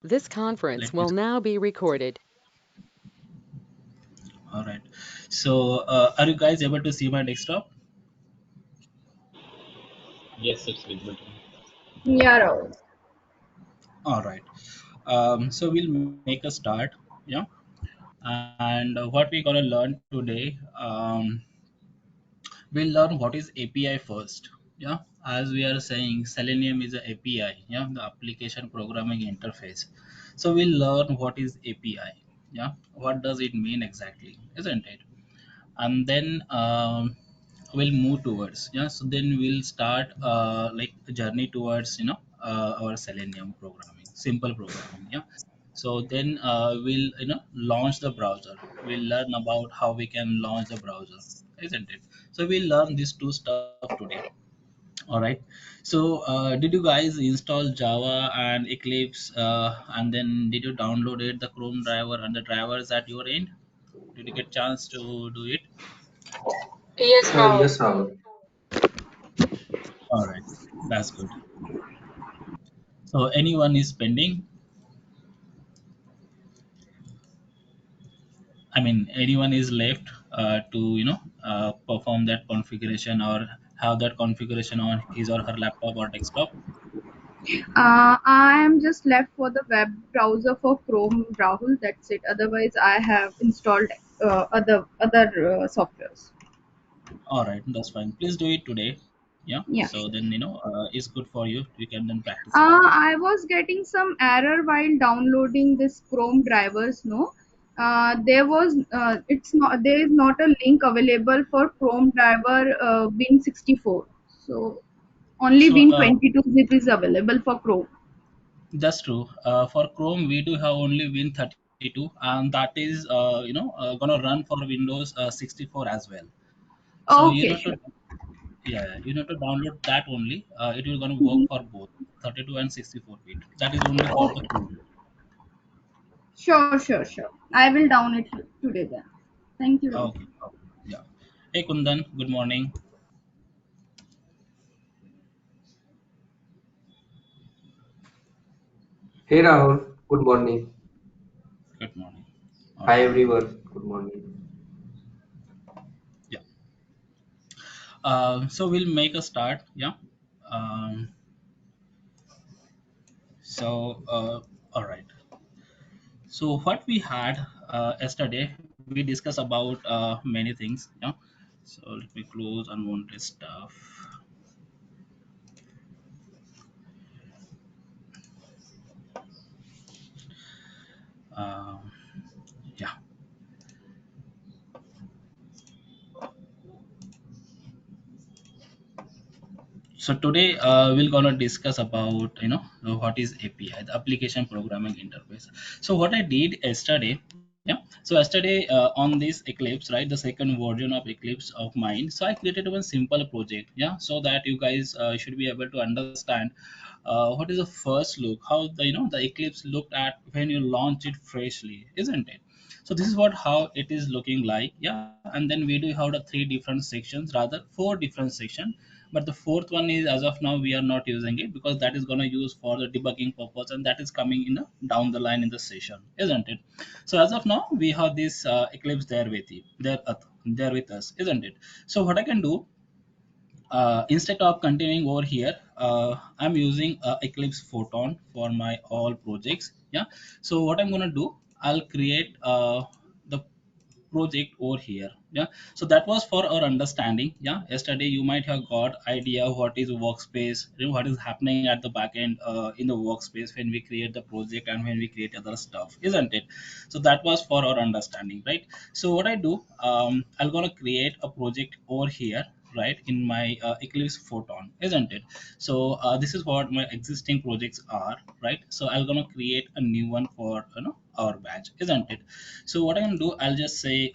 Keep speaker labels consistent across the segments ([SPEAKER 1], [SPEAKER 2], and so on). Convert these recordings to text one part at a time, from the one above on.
[SPEAKER 1] This conference
[SPEAKER 2] Let me.
[SPEAKER 1] will now be recorded.
[SPEAKER 2] All right. So, are you guys able to see my desktop?
[SPEAKER 3] Yes, it's visible.
[SPEAKER 4] Yeah, Rahul.
[SPEAKER 2] All right. So we'll make a start. Yeah. And what we're gonna learn today, we'll learn what is API first. Yeah. As we are saying, Selenium is a API. Yeah, the application programming interface. So we'll learn what is API. Yeah. What does it mean exactly? Isn't it? And then we'll move towards, yeah, so then we'll start like a journey towards, our Selenium programming, simple programming. Yeah, so then we'll, launch the browser. We'll learn about how we can launch the browser, isn't it? So we'll learn these two stuff today. All right. So did you guys install Java and Eclipse, and then did you download it, the Chrome driver and the drivers at your end? Did you get chance to do it?
[SPEAKER 4] Yes, Rahul.
[SPEAKER 5] Yes, Rahul.
[SPEAKER 2] All right, that's good. So anyone is pending? I mean, anyone is left to, perform that configuration or have that configuration on his or her laptop or desktop?
[SPEAKER 4] I am just left for the web browser for Chrome, Rahul. That's it. Otherwise, I have installed other softwares.
[SPEAKER 2] All right, that's fine. Please do it today. Yeah. So
[SPEAKER 4] Yeah.
[SPEAKER 2] then, it's good for you. You can then practice it.
[SPEAKER 4] I was getting some error while downloading this Chrome drivers. No, there was it's not there is not a link available for Chrome driver Win64. So only
[SPEAKER 2] So
[SPEAKER 4] Win22 zip is available for Chrome.
[SPEAKER 2] that's true. For Chrome, we do have only Win32, and that is, gonna run for Windows 64 as well. So you need
[SPEAKER 4] Okay,
[SPEAKER 2] to,
[SPEAKER 4] sure.
[SPEAKER 2] yeah, you need to download that only. It will gonna work for both 32 and 64 bit. That is only for the
[SPEAKER 4] Okay.
[SPEAKER 2] Chrome.
[SPEAKER 4] Sure, sure, sure. I will down it today then. Thank you. Rahul.
[SPEAKER 2] Okay. Okay. Yeah. Hey Kundan, good morning.
[SPEAKER 5] Hey, Rahul. Good morning.
[SPEAKER 2] Good morning. All
[SPEAKER 5] Hi,
[SPEAKER 2] right.
[SPEAKER 5] everyone. Good morning.
[SPEAKER 2] Yeah. So we'll make a start. Yeah. Um, all right. So what we had yesterday, we discussed about many things. Yeah. So let me close unwanted stuff. Um, yeah. So today we're gonna discuss about, what is API, the application programming interface. So what I did yesterday, yeah. So yesterday on this Eclipse, right, the second version of Eclipse of mine. So I created one simple project, yeah, so that you guys should be able to understand what is the first look, how the, the Eclipse looked at when you launch it freshly, isn't it? So this is what how it is looking like, yeah. And then we do have the three different sections, rather four different sections, but the fourth one is, as of now, we are not using it because that is going to use for the debugging purpose, and that is coming in down the line in the session, isn't it? So as of now, we have this Eclipse there with you, there with us, isn't it? So what I can do, instead of continuing over here, I'm using Eclipse Photon for my all projects. Yeah. So what I'm gonna do, I'll create the project over here. Yeah. So that was for our understanding. Yeah. Yesterday you might have got idea what is workspace, what is happening at the back end in the workspace when we create the project and when we create other stuff, isn't it? So that was for our understanding, right? So what I do, I'm gonna create a project over here, right, in my Eclipse Photon, isn't it? So this is what my existing projects are, right? So I'm gonna create a new one for, our batch, isn't it? So what I can do, I'll just say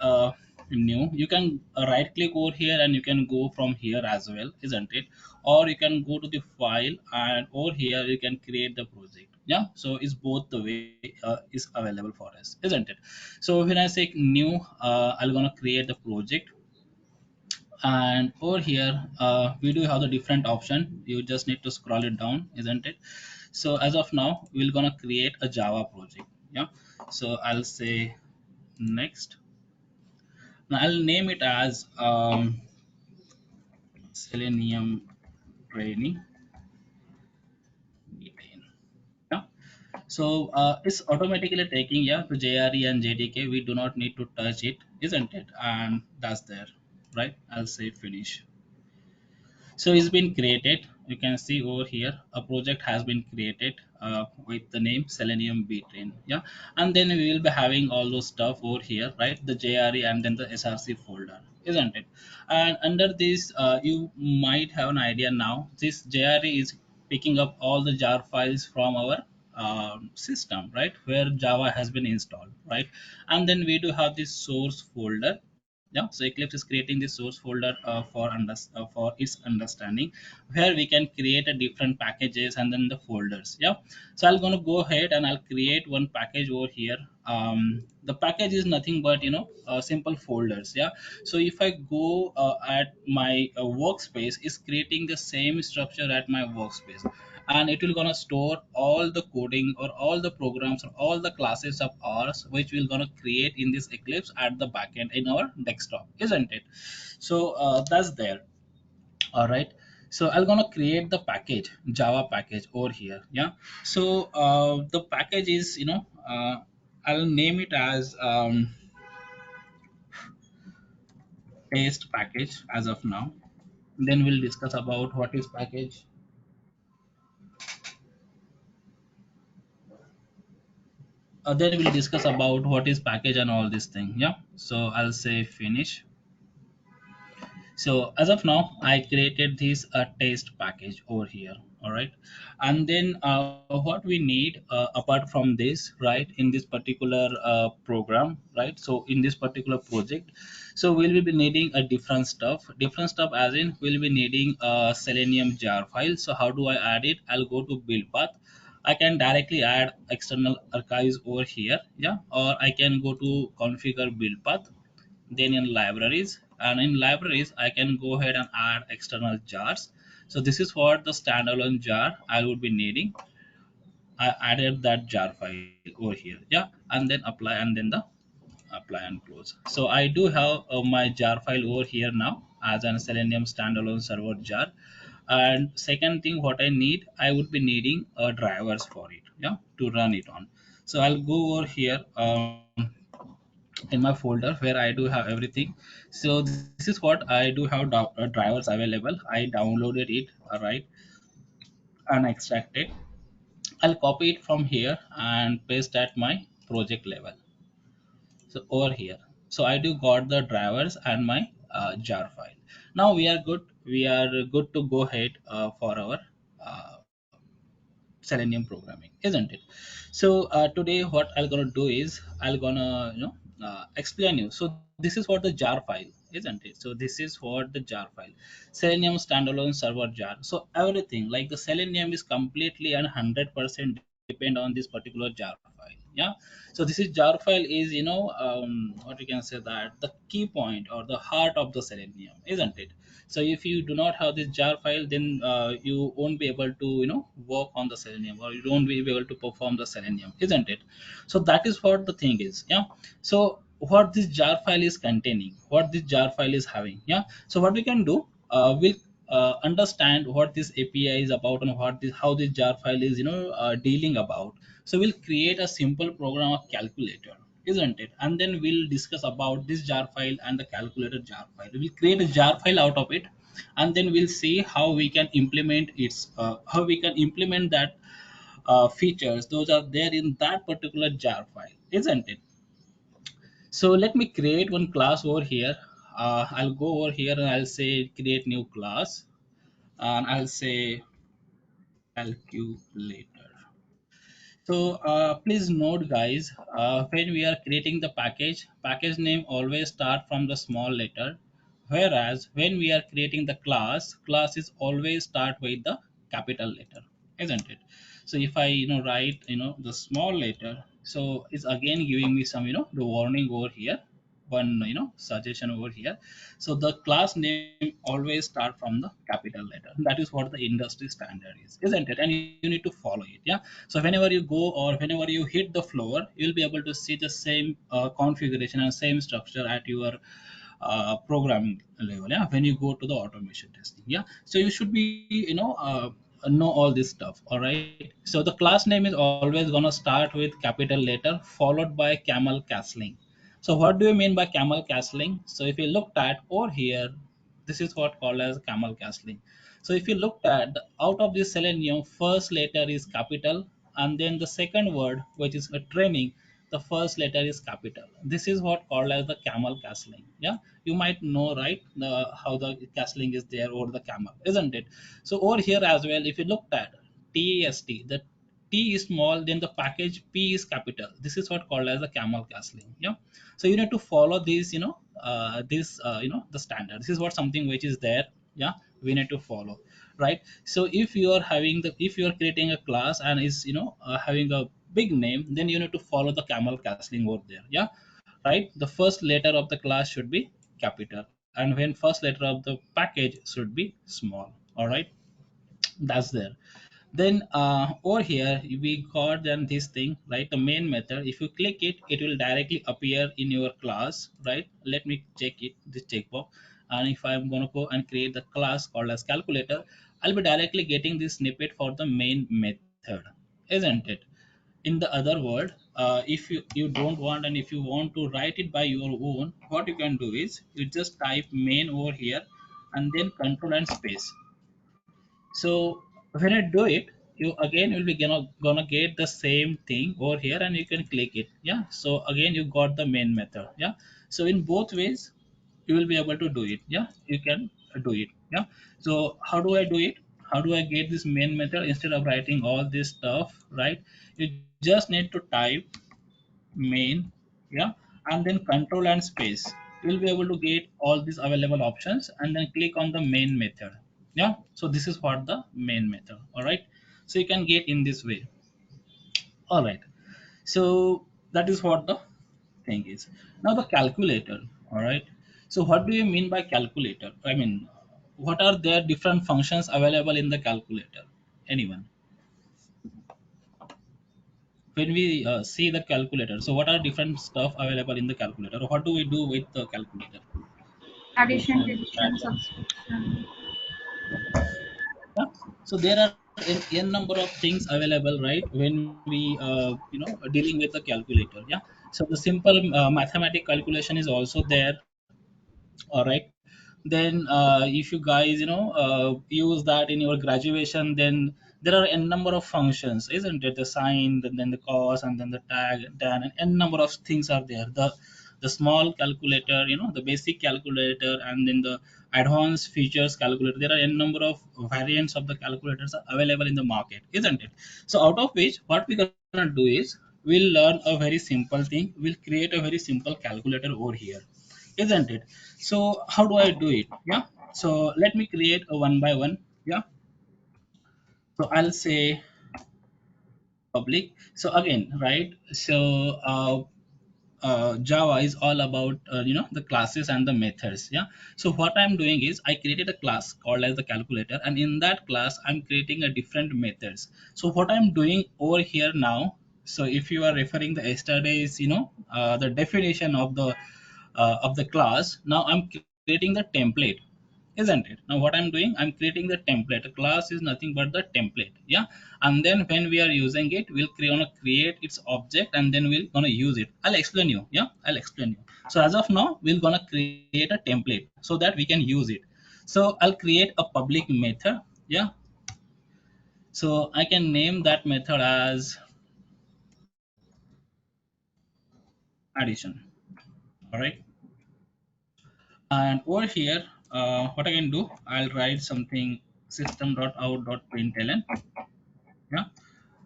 [SPEAKER 2] new. You can right click over here and you can go from here as well, isn't it? Or you can go to the file and over here you can create the project. Yeah, so it's both the way is available for us, isn't it? So when I say new, I'm gonna create the project, and over here we do have the different option. You just need to scroll it down, isn't it? So as of now, we're gonna create a Java project. Yeah. So I'll say next. Now I'll name it as Selenium training detail. Yeah. So it's automatically taking, yeah, to JRE and JDK. We do not need to touch it, isn't it? And that's there, right? I'll say finish. So it's been created. You can see over here a project has been created with the name Selenium Btrain. Yeah, and then we will be having all those stuff over here, right? The JRE and then the SRC folder, isn't it? And under this, you might have an idea now. This JRE is picking up all the jar files from our system, right, where Java has been installed, right? And then we do have this source folder. Yeah, so Eclipse is creating this source folder for its understanding, where we can create a different packages and then the folders. Yeah, so I'm going to go ahead and I'll create one package over here. The package is nothing but, simple folders. Yeah, so if I go at my workspace, is creating the same structure at my workspace, and it will gonna store all the coding or all the programs or all the classes of ours which we're gonna create in this Eclipse at the backend in our desktop, isn't it? So that's there. All right, so I'm gonna create the package, Java package over here. Yeah, so the package is, I'll name it as test package as of now. Then we'll discuss about what is package. Then we'll discuss about what is package and all this thing. Yeah, so I'll say finish. So as of now, I created this test package over here. All right, and then what we need apart from this, right, in this particular program, right, so in this particular project, so we'll be needing a different stuff, as in we'll be needing a Selenium jar file. So how do I add it? I'll go to build path. I can directly add external archives over here. Yeah, or I can go to configure build path, then in libraries, and in libraries I can go ahead and add external jars. So this is what the standalone jar I would be needing. I added that jar file over here. Yeah, and then apply, and then the apply and close. So I do have my jar file over here now as an Selenium standalone server jar. And second thing, what I need, I would be needing drivers for it, yeah, to run it on. So I'll go over here in my folder where I do have everything. So this is what I do have drivers available. I downloaded it, all right, and extracted. I'll copy it from here and paste at my project level. So over here, so I do got the drivers and my jar file. Now we are good to go ahead for our uh, Selenium programming, isn't it? So today what I'm gonna do is I'm gonna, explain you. So this is what the jar file, isn't it? So this is what the jar file, Selenium standalone server jar. So everything like the Selenium is completely and 100% depend on this particular jar file. Yeah, so this is jar file is, what you can say, that the key point or the heart of the Selenium, isn't it? So if you do not have this jar file, then you won't be able to, work on the Selenium, or you don't be able to perform the Selenium, isn't it? So that is what the thing is. Yeah, so what this jar file is containing, what this jar file is having. Yeah, so what we can do, we'll understand what this API is about and what this, how this jar file is, dealing about. So we'll create a simple program of calculator, isn't it? And then we'll discuss about this jar file and the calculator jar file. We'll create a jar file out of it, and then we'll see how we can implement that features those are there in that particular jar file, isn't it? So let me create one class over here. I'll go over here and I'll say create new class, and I'll say calculator. So please note, guys, when we are creating the package name always start from the small letter, whereas when we are creating the class is always start with the capital letter, isn't it? So if I, write, the small letter, so it's again giving me some, the warning over here. one suggestion over here. So the class name always start from the capital letter. That is what the industry standard is, isn't it? And you need to follow it. Yeah. So whenever you go or whenever you hit the floor, you'll be able to see the same configuration and same structure at your programming level. Yeah, when you go to the automation testing. Yeah, so you should be know all this stuff. All right, so the class name is always going to start with capital letter followed by camel castling. So what do you mean by camel castling? So if you looked at over here, this is what called as camel castling. So if you looked at out of this selenium, first letter is capital, and then the second word, which is a training, the first letter is capital. This is what called as the camel castling. Yeah, you might know, right, how the castling is there over the camel, isn't it? So over here as well, if you looked at test, the T is small, then the package P is capital. This is what called as the camel castling. Yeah. So you need to follow these, the standard. This is what something which is there. Yeah. We need to follow, right? So if you are creating a class and is, having a big name, then you need to follow the camel castling over there. Yeah. Right. The first letter of the class should be capital, and when first letter of the package should be small. All right. That's there. Then over here we got then this thing, right, the main method. If you click it, it will directly appear in your class, right? Let me check it, this checkbox. And if I'm going to go and create the class called as calculator, I'll be directly getting this snippet for the main method, isn't it? In the other word, if you don't want, and if you want to write it by your own, what you can do is you just type main over here and then control and space. So when I do it, you again will be gonna get the same thing over here, and you can click it. Yeah. So again you got the main method. Yeah. So in both ways you will be able to do it. Yeah. You can do it. Yeah. So how do I do it? How do I get this main method instead of writing all this stuff? Right. You just need to type main, yeah, and then control and space. You'll be able to get all these available options and then click on the main method. Yeah, so this is what the main method. All right, so you can get in this way. All right, so that is what the thing is. Now the calculator. All right, so what do you mean by calculator? I mean, what are there different functions available in the calculator? Anyone? When we see the calculator, so what are different stuff available in the calculator? What do we do with the calculator?
[SPEAKER 4] Addition,
[SPEAKER 3] Addition,
[SPEAKER 4] division,
[SPEAKER 3] subtraction.
[SPEAKER 4] subtraction.
[SPEAKER 2] Yeah. So there are n number of things available, right, when we dealing with the calculator. Yeah. So the simple mathematic calculation is also there. All right. Then if you guys use that in your graduation, then there are n number of functions, isn't it? The sine, then the cos, and then the tag, tan, and n number of things are there. The small calculator, the basic calculator, and then the advanced features calculator. There are n number of variants of the calculators are available in the market, isn't it? So out of which, what we're gonna do is we'll learn a very simple thing. We'll create a very simple calculator over here, isn't it? So how do I do it? Yeah, so let me create a one by one. Yeah, so I'll say public. So again, right, so Java is all about the classes and the methods. Yeah, so what I'm doing is I created a class called as the calculator, and in that class I'm creating a different methods. So what I'm doing over here now, so if you are referring the yesterday's the definition of the class, now I'm creating the template, isn't it? Now what I'm doing, I'm creating the template. A class is nothing but the template. Yeah, and then when we are using it, we'll create its object, and then we're gonna use it. I'll explain you. Yeah, I'll explain you. So as of now, we're gonna create a template so that we can use it. So I'll create a public method. Yeah, so I can name that method as addition. All right, and over here, what I can do, I'll write something system.out.println. Yeah,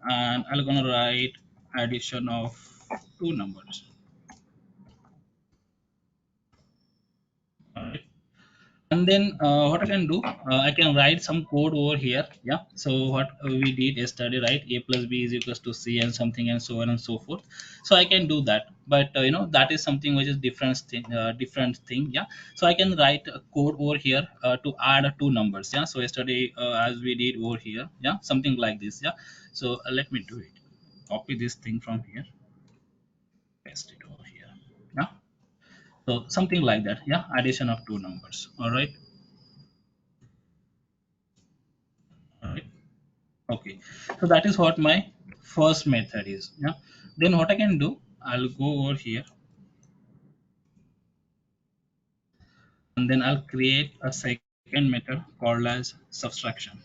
[SPEAKER 2] and I'm gonna write addition of two numbers. All right. And then what I can do, I can write some code over here. Yeah, so what we did yesterday, right? A plus b is equals to c and something and so on and so forth. So I can do that, but that is something which is different thing. Yeah, so I can write a code over here to add two numbers. Yeah, so yesterday as we did over here, yeah, something like this. Yeah, so let me do it. Copy this thing from here, paste it over here. Yeah, so something like that. Yeah, addition of two numbers. All right. All right. Okay, so that is what my first method is. Yeah, then what I can do, I'll go over here and then I'll create a second method called as subtraction.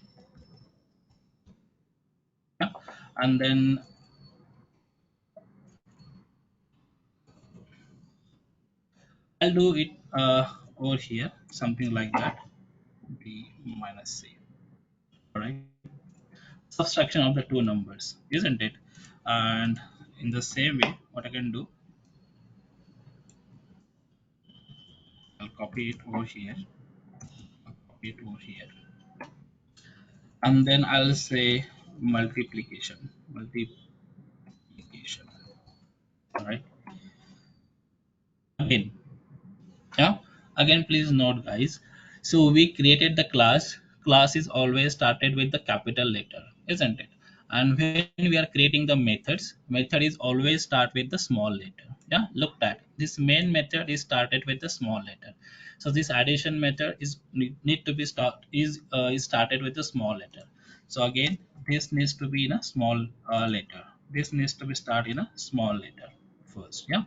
[SPEAKER 2] Yeah, and then I'll do it over here, something like that, b minus c. All right, subtraction of the two numbers, isn't it? And in the same way, what I can do, I'll copy it over here, copy it over here, and then I'll say multiplication, multiplication. All right. Again, yeah. Again, please note, guys. So we created the class. Class is always started with the capital letter, isn't it? And when we are creating the methods, method is always start with the small letter. Yeah. Look at this main method is started with the small letter. So this addition method need to be is started with a small letter. So again, this needs to be in a small letter. This needs to be start in a small letter first. Yeah.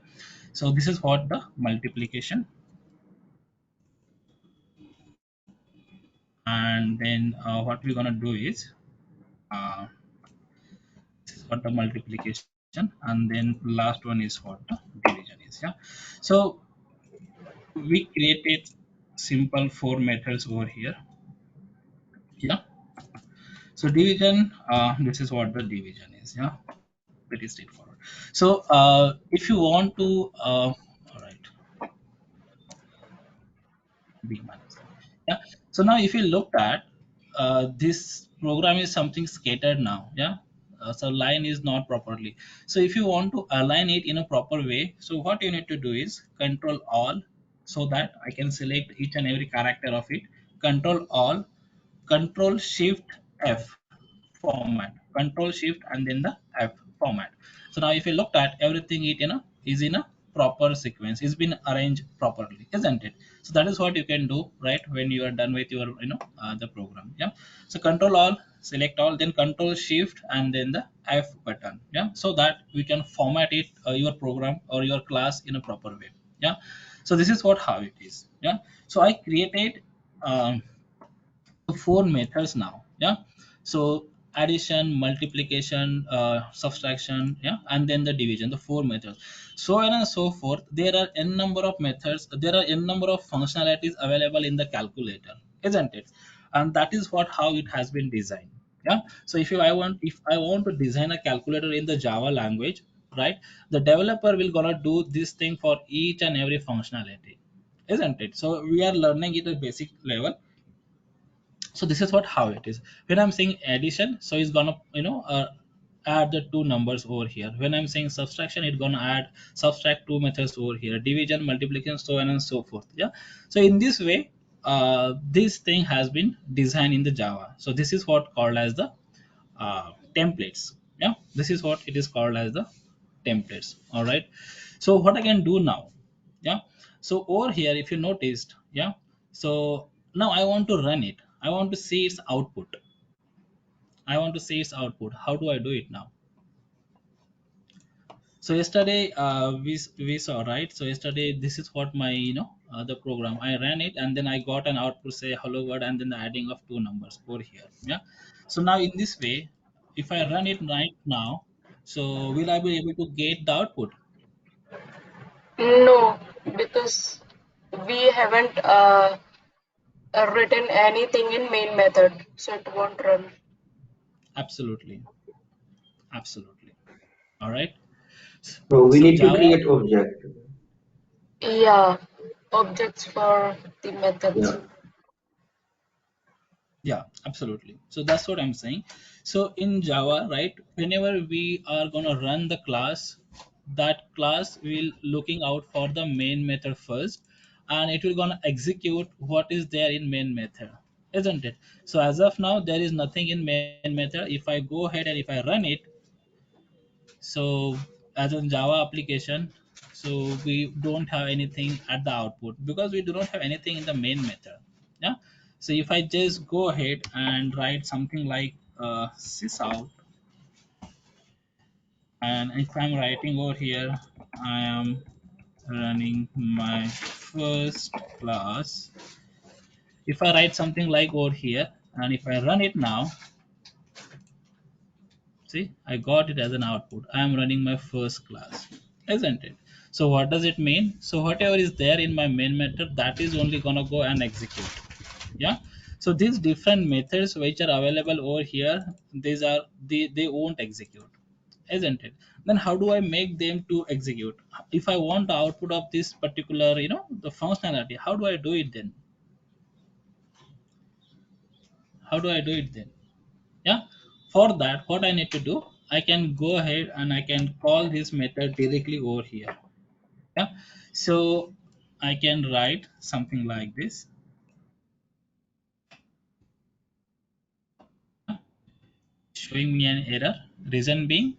[SPEAKER 2] So this is what the multiplication, and then what we're gonna do is uh, this is what the multiplication, and then last one is what the division is. Yeah. So we created simple four methods over here. Yeah. So division, this is what the division is. Yeah. Pretty straightforward. So if you want to, all right, b minus. Yeah. So now if you look at this program is something scattered now. Yeah. So line is not properly. So if you want to align it in a proper way, so what you need to do is control all, so that I can select each and every character of it. Control all, control shift F format, control shift and then the F format. So now if you looked at everything, it is in a proper sequence, it's been arranged properly, isn't it? So that is what you can do, right, when you are done with your the program. Yeah, so control all, select all, then control shift and then the F button. Yeah, so that we can format it your program or your class in a proper way. Yeah, so this is what how it is. Yeah, so I created four methods now. Yeah, so addition, multiplication, subtraction, yeah, and then the division, the four methods, so on and so forth. There are n number of methods, there are n number of functionalities available in the calculator, isn't it? And that is what how it has been designed. Yeah, so if I want to design a calculator in the Java language, right, the developer will gonna do this thing for each and every functionality, isn't it? So we are learning it at basic level. So this is what how it is. When I'm saying addition, so it's gonna add the two numbers over here. When I'm saying subtraction, it's gonna add subtract two methods over here, division, multiplication, so on and so forth. Yeah, so in this way this thing has been designed in the Java. So this is what called as the templates. Yeah, this is what it is called as the templates. All right, so what I can do now, yeah, so over here if you noticed, yeah, so now I want to run it, I want to see its output, I want to see its output. How do I do it now? So yesterday we saw, right, so yesterday this is what my the program I ran it, and then I got an output say hello world and then the adding of two numbers over here. Yeah, so now in this way, if I run it right now, so will I be able to get the output?
[SPEAKER 6] No, because we haven't written anything in main method, so it won't run.
[SPEAKER 2] Absolutely, absolutely. All right,
[SPEAKER 5] So we
[SPEAKER 2] so
[SPEAKER 5] need to
[SPEAKER 2] Java,
[SPEAKER 5] create object.
[SPEAKER 6] Yeah, objects for the methods.
[SPEAKER 5] Yeah.
[SPEAKER 2] Yeah, absolutely. So that's what I'm saying. So in Java, right, whenever we are gonna run the class, that class will looking out for the main method first, and it will gonna execute what is there in main method, isn't it? So as of now, there is nothing in main method. If I go ahead and if I run it, so as a Java application, so we don't have anything at the output because we do not have anything in the main method. Yeah. So if I just go ahead and write something like sysout, and if I'm writing over here, I am running my first class. If I write something like over here, and if I run it now, see, I got it as an output. I am running my first class, isn't it? So what does it mean? So whatever is there in my main method, that is only gonna go and execute. Yeah. So these different methods which are available over here, these are they won't execute, isn't it? Then how do I make them to execute? If I want the output of this particular, the functionality, how do I do it then? How do I do it then? Yeah, for that what I need to do, I can go ahead and I can call this method directly over here. Yeah, so I can write something like this, showing me an error, reason being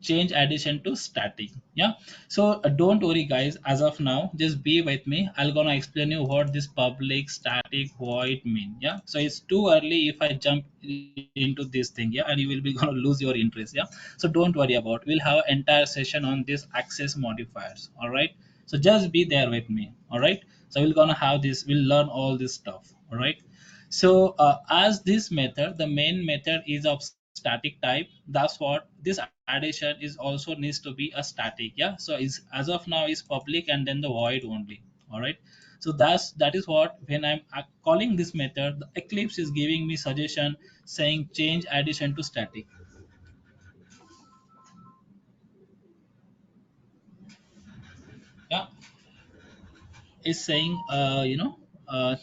[SPEAKER 2] change addition to static. Yeah, so don't worry guys, as of now just be with me. I'll gonna explain you what this public static void mean. Yeah, so it's too early if I jump into this thing, yeah, and you will be gonna lose your interest. Yeah, so don't worry about, we'll have an entire session on this access modifiers. All right, so just be there with me. All right, so we're gonna have this, we'll learn all this stuff. All right, so as this method, the main method is of static type. That's what this addition is also needs to be a static. Yeah. So is as of now is public and then the void only. All right. So that is what when I'm calling this method, the Eclipse is giving me suggestion saying change addition to static. Yeah, is saying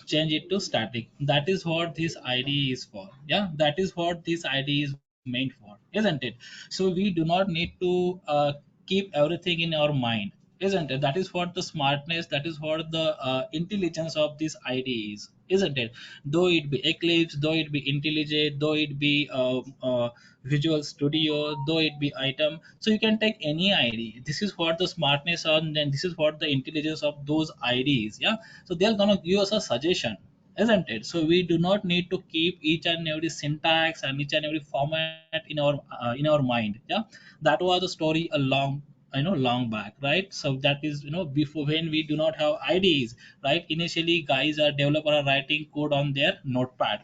[SPEAKER 2] change it to static. That is what this ide is for. Yeah, that is what this ide is meant for, isn't it? So we do not need to keep everything in our mind, isn't it? That is what the smartness, that is what the intelligence of this ide is, isn't it? Though it be Eclipse, though it be IntelliJ, though it be Visual Studio, though it be Item, so you can take any ID. This is what the smartness on, and this is what the intelligence of those IDs. Yeah, so they're gonna give us a suggestion, isn't it? So we do not need to keep each and every syntax and each and every format in our mind. Yeah, that was the story a long back, right? So that is, before, when we do not have IDs, right? Initially guys are developer are writing code on their notepad,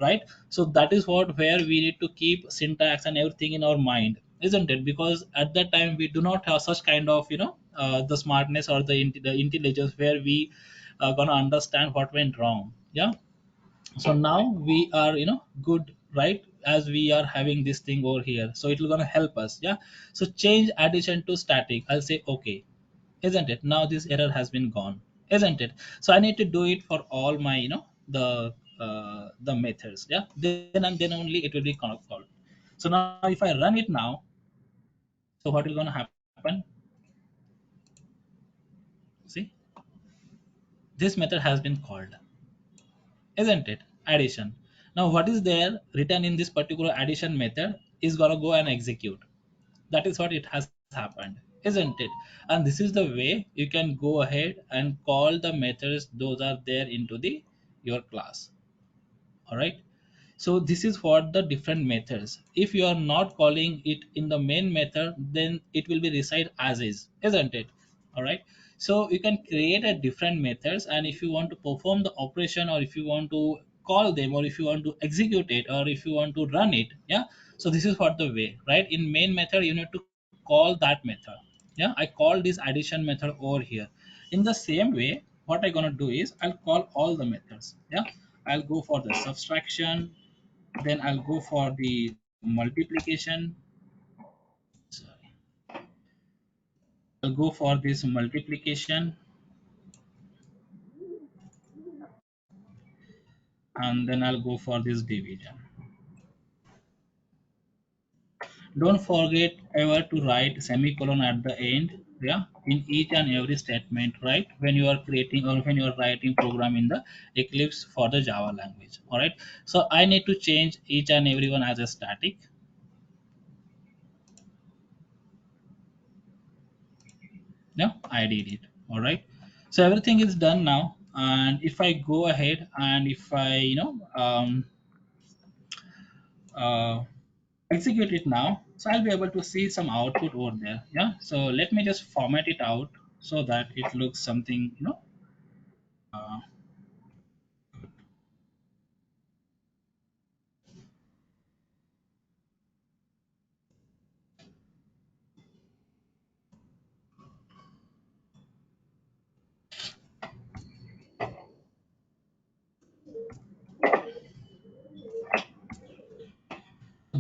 [SPEAKER 2] right? So that is what where we need to keep syntax and everything in our mind, isn't it? Because at that time we do not have such kind of the smartness or the intelligence where we are gonna understand what went wrong. Yeah, so now we are good, right? As we are having this thing over here, so it will gonna help us. Yeah, so change addition to static, I'll say okay, isn't it? Now this error has been gone, isn't it? So I need to do it for all my the methods. Yeah, then and then only it will be called. So now if I run it now, so what will gonna happen? See, this method has been called, isn't it? Addition. Now what is there written in this particular addition method is gonna go and execute. That is what it has happened, isn't it? And this is the way you can go ahead and call the methods those are there into the your class. All right, so this is what the different methods. If you are not calling it in the main method, then it will be reside as is, isn't it? All right, so you can create a different methods, and if you want to perform the operation, or if you want to call them, or if you want to execute it, or if you want to run it. Yeah, so this is what the way, right? In main method you need to call that method. Yeah, I call this addition method over here. In the same way, what I gonna do is I'll call all the methods. Yeah, I'll go for the subtraction, then I'll go for the multiplication. Sorry, I'll go for this multiplication, and then I'll go for this division. Don't forget ever to write semicolon at the end, yeah, in each and every statement, right? When you are creating or when you are writing program in the Eclipse for the Java language. All right. So I need to change each and every one as a static. Yeah, I did it. All right. So everything is done now. And if I go ahead and if I, uh, execute it now, so I'll be able to see some output over there. Yeah. So let me just format it out so that it looks something, uh,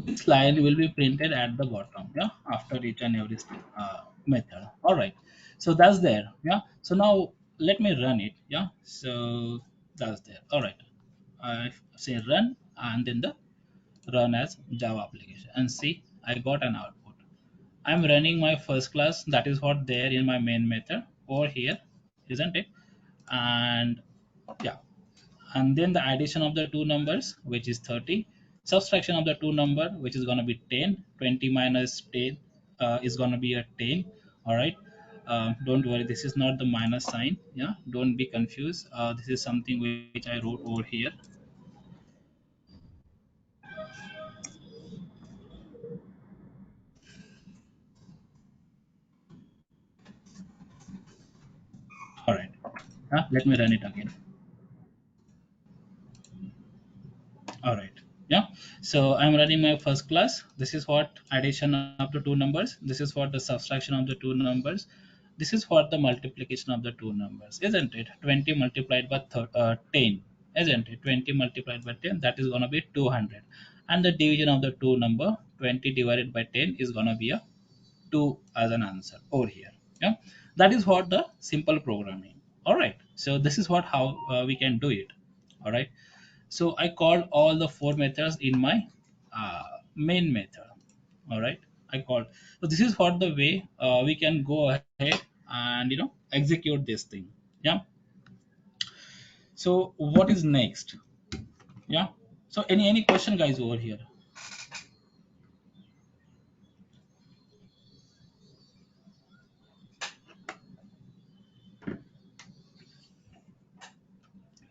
[SPEAKER 2] this line will be printed at the bottom, yeah, after each and every method. All right, so that's there, yeah. So now let me run it, yeah. So that's there. All right, I say run and then the run as Java application and see I got an output. I'm running my first class, that is what there in my main method over here, isn't it? And yeah, and then the addition of the two numbers, which is 30, subtraction of the two number, which is going to be 10. 20 minus 10 is going to be a 10. All right. Don't worry, this is not the minus sign, yeah, don't be confused. This is something which I wrote over here. All right. Let me run it again. All right. Yeah. So I'm running my first class. This is what addition of the two numbers. This is what the subtraction of the two numbers. This is what the multiplication of the two numbers, isn't it? 20 multiplied by 10, isn't it? 20 multiplied by 10, that is going to be 200. And the division of the two number, 20 divided by 10 is going to be a 2 as an answer over here. Yeah. That is what the simple programming. All right. So this is what how we can do it. All right. So I called all the four methods in my main method. All right, I called. So this is what the way we can go ahead and execute this thing. Yeah. So what is next? Yeah. So any question, guys, over here?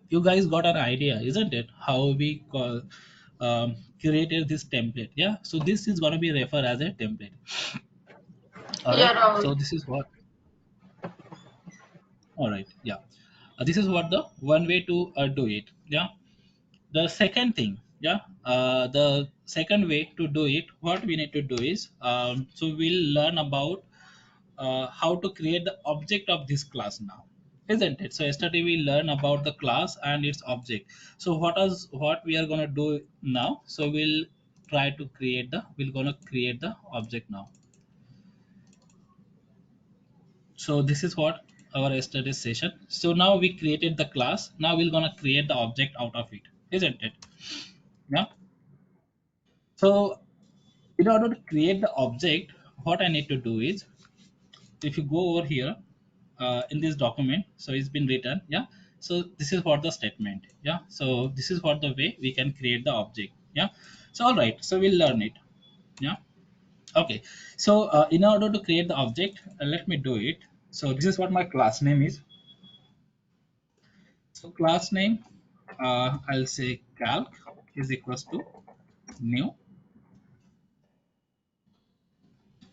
[SPEAKER 2] You guys got an idea, isn't it? How we call created this template. Yeah. So this is gonna be referred as a template. All
[SPEAKER 6] Yeah,
[SPEAKER 2] right.
[SPEAKER 6] Rahul.
[SPEAKER 2] So this is what. All right. Yeah. This is what the one way to do it. Yeah. The second thing, yeah, the second way to do it, what we need to do is, so we'll learn about how to create the object of this class now, isn't it? So yesterday we learned about the class and its object. So what we are going to do now? So we're going to create the object now. So this is what our yesterday's session. So now we created the class. Now we're going to create the object out of it, isn't it? Yeah. So in order to create the object, what I need to do is, if you go over here in this document, so it's been written, yeah. So this is what the statement, yeah. So this is what the way we can create the object, yeah. So all right, so we'll learn it, yeah. Okay, so in order to create the object, let me do it. So this is what my class name is. So class name, I'll say calc is equals to new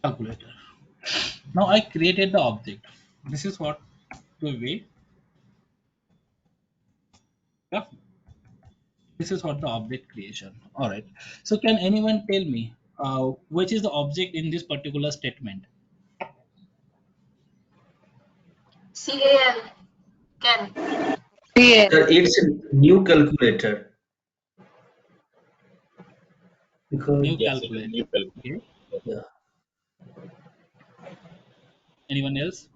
[SPEAKER 2] calculator. Now I created the object. This is what the way, yeah. This is what the object creation. All right. So can anyone tell me which is the object in this particular statement?
[SPEAKER 6] CAL. Can.
[SPEAKER 5] Sir,
[SPEAKER 1] CL.
[SPEAKER 5] it's a new calculator because
[SPEAKER 2] New
[SPEAKER 3] Yes, it is
[SPEAKER 2] calculator.
[SPEAKER 3] new calculator.
[SPEAKER 2] Okay.
[SPEAKER 5] yeah,
[SPEAKER 2] Anyone else?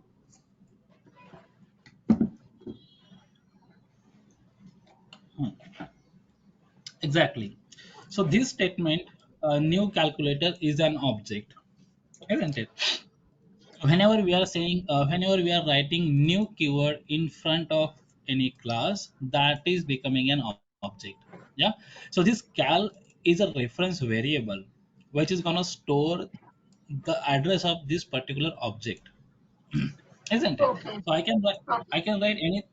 [SPEAKER 2] Hmm. Exactly. So this statement, new calculator is an object, isn't it? Whenever we are writing new keyword in front of any class, that is becoming an object. Yeah. So this cal is a reference variable which is going to store the address of this particular object, isn't it?
[SPEAKER 6] Okay.
[SPEAKER 2] So
[SPEAKER 6] Okay.
[SPEAKER 2] I can write any,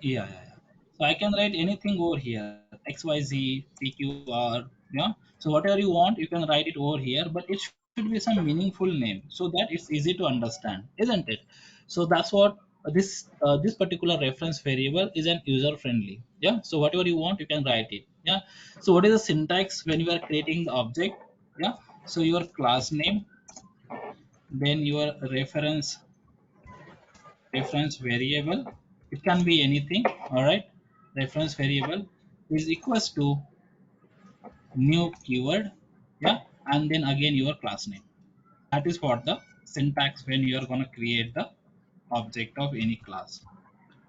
[SPEAKER 2] yeah, yeah, yeah. So I can write anything over here, XYZ, PQR, yeah. So whatever you want, you can write it over here, but it should be some meaningful name so that it's easy to understand, isn't it? So that's what this particular reference variable is an user friendly. Yeah. So whatever you want, you can write it. Yeah. So what is the syntax when you are creating the object? Yeah. So your class name, then your reference variable, it can be anything. All right, reference variable is equals to new keyword, yeah, and then again your class name. That is what the syntax when you are going to create the object of any class.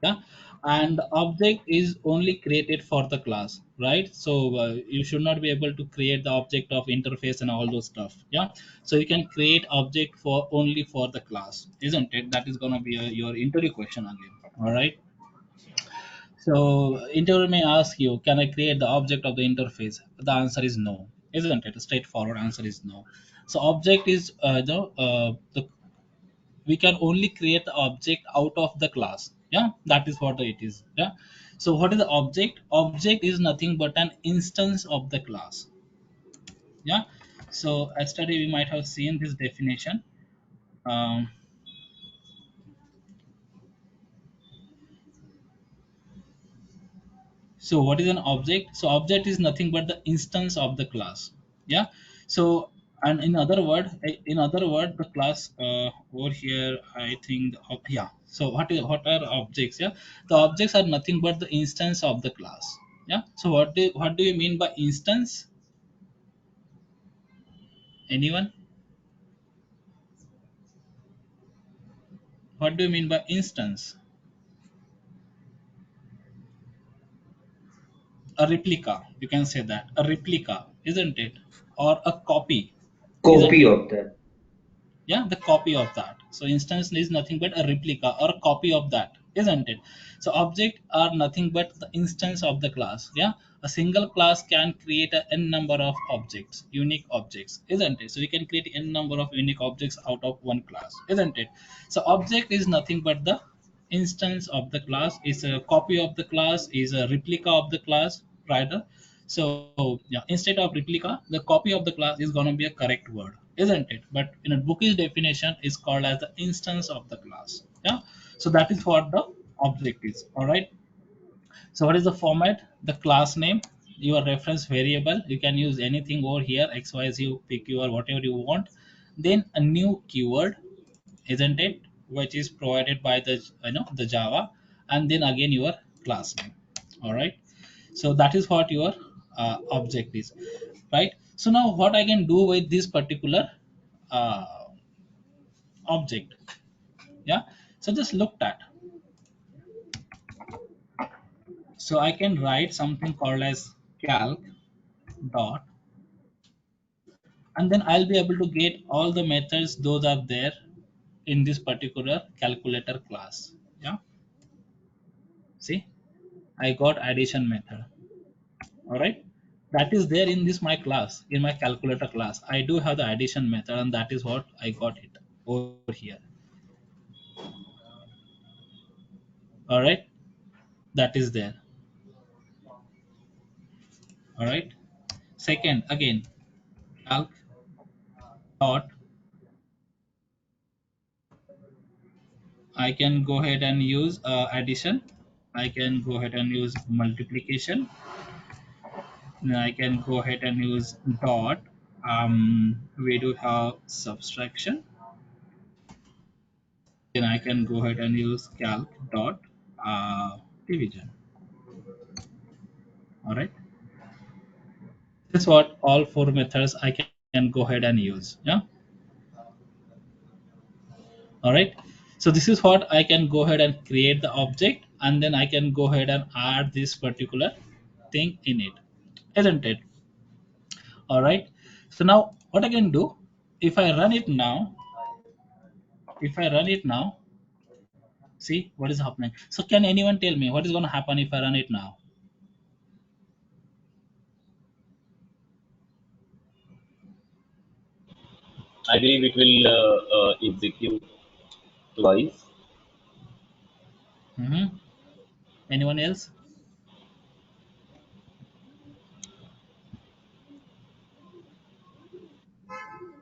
[SPEAKER 2] Yeah. And the object is only created for the class, right? So you should not be able to create the object of interface and all those stuff. Yeah. So you can create object for only for the class, isn't it? That is going to be your interview question again. All right. So interviewer may ask you, can I create the object of the interface? The answer is no, isn't it? A straightforward answer is no. So object is the we can only create the object out of the class. Yeah, that is what it is. Yeah. So what is the object? Object is nothing but an instance of the class. Yeah. So yesterday we might have seen this definition. um, So what is an object? So object is nothing but the instance of the class. Yeah. So and in other word, the class over here, I think, yeah. So what are objects? Yeah. The objects are nothing but the instance of the class. Yeah. So what do you mean by instance? Anyone? What do you mean by instance? A replica. You can say that a replica, isn't it? Or a copy, isn't
[SPEAKER 5] Copy
[SPEAKER 2] it?
[SPEAKER 5] of that.
[SPEAKER 2] Yeah, the copy of that. So instance is nothing but a replica or a copy of that, isn't it? So object are nothing but the instance of the class. Yeah. A single class can create a n number of objects, unique objects, isn't it? So we can create n number of unique objects out of one class, isn't it? So object is nothing but the instance of the class, is a copy of the class, is a replica of the class, right? So yeah, instead of replica, the copy of the class is going to be a correct word, isn't it? But in a bookish definition, is called as the instance of the class. Yeah. So that is what the object is. All right. So what is the format? The class name, your reference variable. You can use anything over here, XYZ, PQ, or whatever you want. Then a new keyword, isn't it? Which is provided by the Java, and then again your class name. All right. So that is what your object is, right? So now what I can do with this particular uh, object? Yeah. So just looked at. So I can write something called as calc dot, and then I'll be able to get all the methods those are there in this particular calculator class. Yeah. See, I got addition method. All right. That is there in this my class, in my calculator class. I do have the addition method, and that is what I got it over here. All right. That is there. All right. Second, again, calc dot, I can go ahead and use addition. I can go ahead and use multiplication. Then I can go ahead and use dot. We do have subtraction. Then I can go ahead and use calc dot division. All right. This is what all four methods I can go ahead and use. Yeah. All right. So this is what I can go ahead and create the object, and then I can go ahead and add this particular thing in it. isn't it? All right. So now what I can do, if I run it now, if I run it now, see what is happening. So can anyone tell me what is going to happen if I run it now?
[SPEAKER 3] I believe it will execute twice.
[SPEAKER 2] Hmm. Anyone else?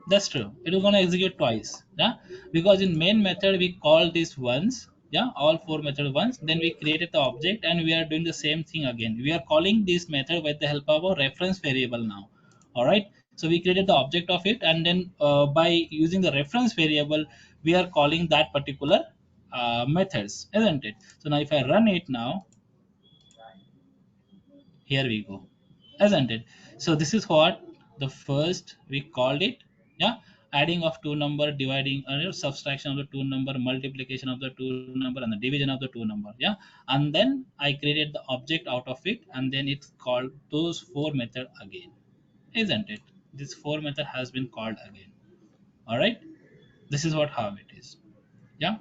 [SPEAKER 2] That's true. It is going to execute twice. Yeah, because in main method we call this once. Yeah, all four method once. Then we created the object and we are doing the same thing again. We are calling this method with the help of a reference variable now. All right. So we created the object of it, and then by using the reference variable, we are calling that particular methods, isn't it? So now if I run it now, here we go, isn't it? So this is what the first we called it. Yeah, adding of two number, dividing subtraction of the two number, multiplication of the two number, and the division of the two number. Yeah, and then I created the object out of it, and then it's called those four method again, isn't it? This four method has been called again. All right, this is what how it is. Yeah.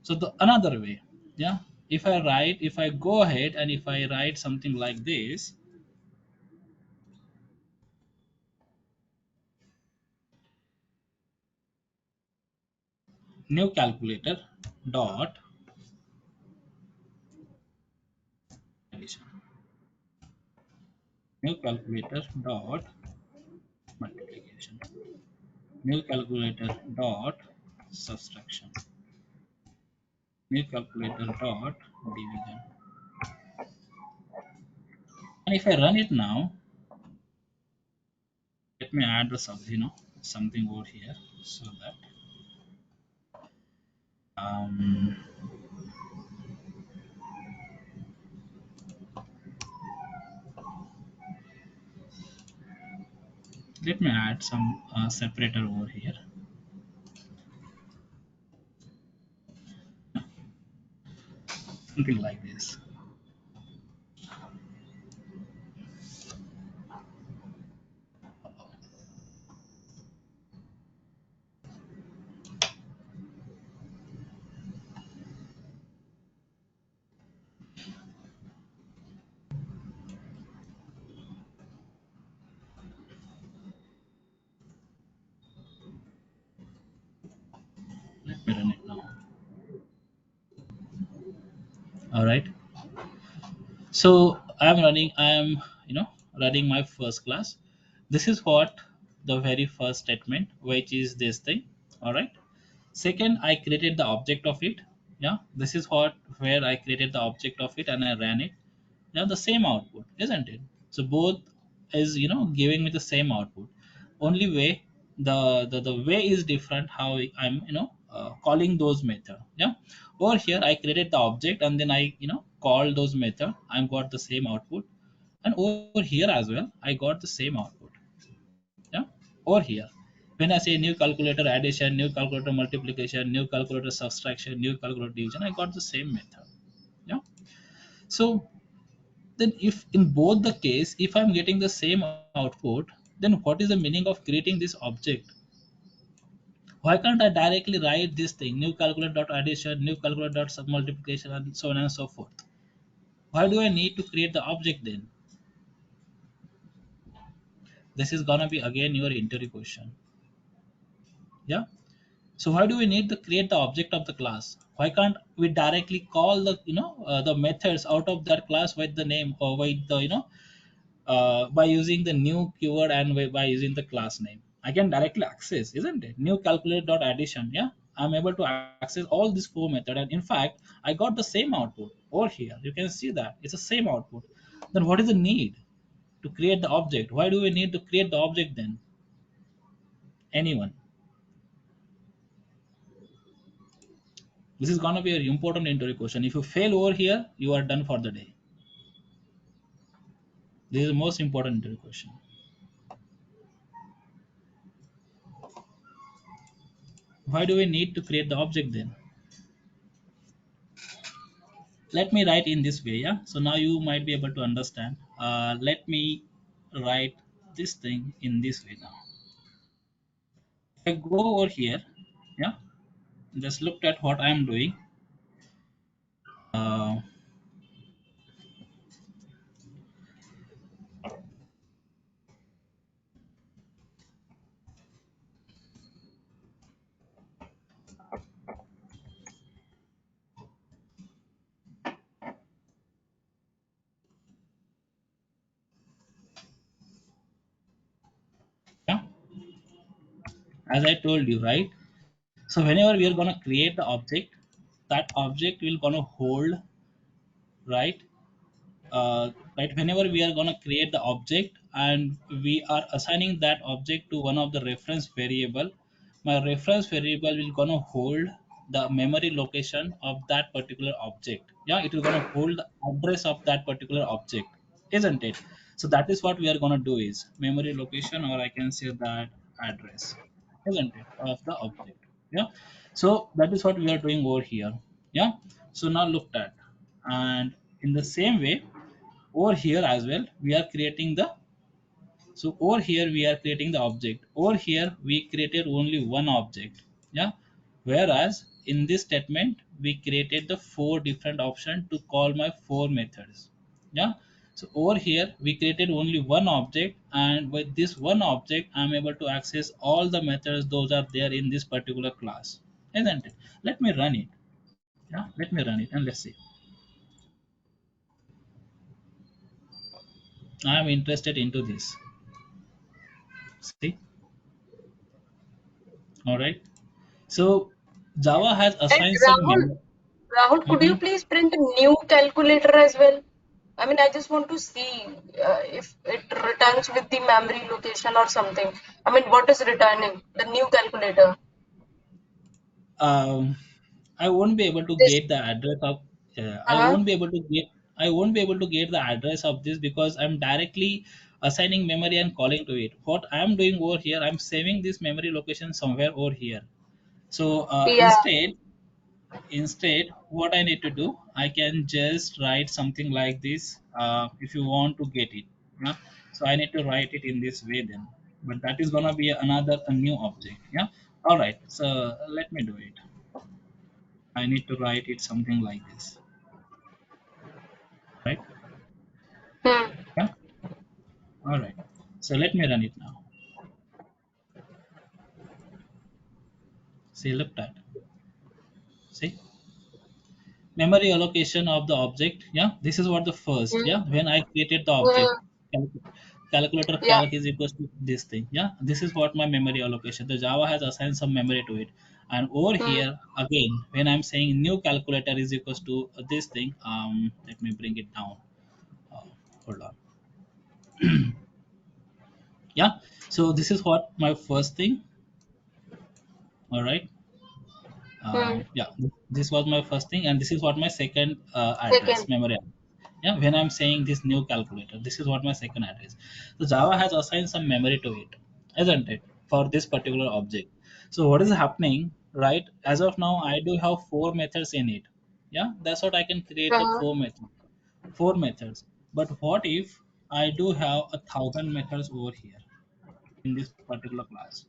[SPEAKER 2] So the another way, yeah, if I go ahead and if I write something like this, new calculator dot addition, new calculator dot multiplication, new calculator dot subtraction, new calculator dot division. And if I run it now, let me add the something over here so that um, let me add some separator over here, something like this. Let me run it now. All right. So I'm running my first class. This is what the very first statement, which is this thing. All right. Second, I created the object of it. Yeah, this is what where I created the object of it and I ran it. Now the same output, isn't it? So both is giving me the same output. Only way the way is different how I'm calling those method. Yeah, over here I created the object and then I call those method. I got the same output, and over here as well I got the same output. Yeah, over here when I say new calculator addition, new calculator multiplication, new calculator subtraction, new calculator division, I got the same method. Yeah, so then if in both the case if I'm getting the same output, then what is the meaning of creating this object? Why can't I directly write this thing, new calculator dot addition, new calculator dot sub multiplication, and so on and so forth? Why do I need to create the object then? This is gonna be again your interview question. Yeah, so why do we need to create the object of the class? Why can't we directly call the the methods out of that class with the name or with the by using the new keyword and by using the class name? I can directly access, isn't it? New calculator dot addition. Yeah, I'm able to access all these four method, and in fact, I got the same output over here. You can see that it's the same output. Then what is the need to create the object? Why do we need to create the object then? Anyone? This is gonna be a important interview question. If you fail over here, you are done for the day. This is the most important interview question. Why do we need to create the object then? Let me write in this way. Yeah, so now you might be able to understand. Let me write this thing in this way now. If I go over here, yeah, just looked at what I'm doing. Uh, yeah, as I told you, right? So whenever we are gonna create the object, that object will gonna hold, right? Right, whenever we are going to create the object and we are assigning that object to one of the reference variable, my reference variable will going to hold the memory location of that particular object. Yeah, it will going to hold the address of that particular object, isn't it? So that is what we are going to do is memory location, or I can say that address, isn't it, of the object. Yeah, so that is what we are doing over here. Yeah, so now looked at, and in the same way over here as well we are creating the, so over here we are creating the object. Over here we created only one object. Yeah, whereas in this statement we created the four different options to call my four methods. Yeah, so over here we created only one object, and with this one object I'm able to access all the methods those are there in this particular class, isn't it? Let me run it. Yeah, let me run it and let's see. I am interested into this. See, all right. So Java has
[SPEAKER 6] And
[SPEAKER 2] assigned some memory.
[SPEAKER 6] Rahul, could you
[SPEAKER 2] Mhm.
[SPEAKER 6] please print a new calculator as well? I mean, I just want to see if it returns with the memory location or something. I mean, what is returning? The new calculator.
[SPEAKER 2] Um, I won't be able to
[SPEAKER 6] This.
[SPEAKER 2] get the address of. I
[SPEAKER 6] Uh-huh.
[SPEAKER 2] won't be able to get. I won't be able to get the address of this because I'm directly assigning memory and calling to it. What I'm doing over here, I'm saving this memory location somewhere over here. So
[SPEAKER 6] Yeah.
[SPEAKER 2] instead, what I need to do, I can just write something like this. If you want to get it, yeah. So I need to write it in this way then. But that is gonna be a new object. Yeah. All right. So let me do it. I need to write it something like this, right?
[SPEAKER 6] Hmm.
[SPEAKER 2] Yeah. All right. So let me run it now. See, look at. See, memory allocation of the object. Yeah, this is what the first.
[SPEAKER 6] Hmm.
[SPEAKER 2] Yeah, when I created the object,
[SPEAKER 6] Hmm.
[SPEAKER 2] cal- calculator
[SPEAKER 6] Yeah.
[SPEAKER 2] calc is equals to this thing. Yeah, this is what my memory allocation. The Java has assigned some memory to it, and over
[SPEAKER 6] Hmm.
[SPEAKER 2] here again, when I'm saying new calculator is equals to this thing. Let me bring it down. Uh, Hold on. Yeah, so this is what my first thing. All right.
[SPEAKER 6] Hmm.
[SPEAKER 2] Yeah, this was my first thing, and this is what my second address
[SPEAKER 6] Second.
[SPEAKER 2] memory address. Yeah, when I'm saying this new calculator, this is what my second address. So Java has assigned some memory to it, isn't it, for this particular object. So what is happening, right? As of now, I do have four methods in it. Yeah, that's what I can create the
[SPEAKER 6] Uh-huh.
[SPEAKER 2] four methods. But what if I do have 1,000 methods over here in this particular class?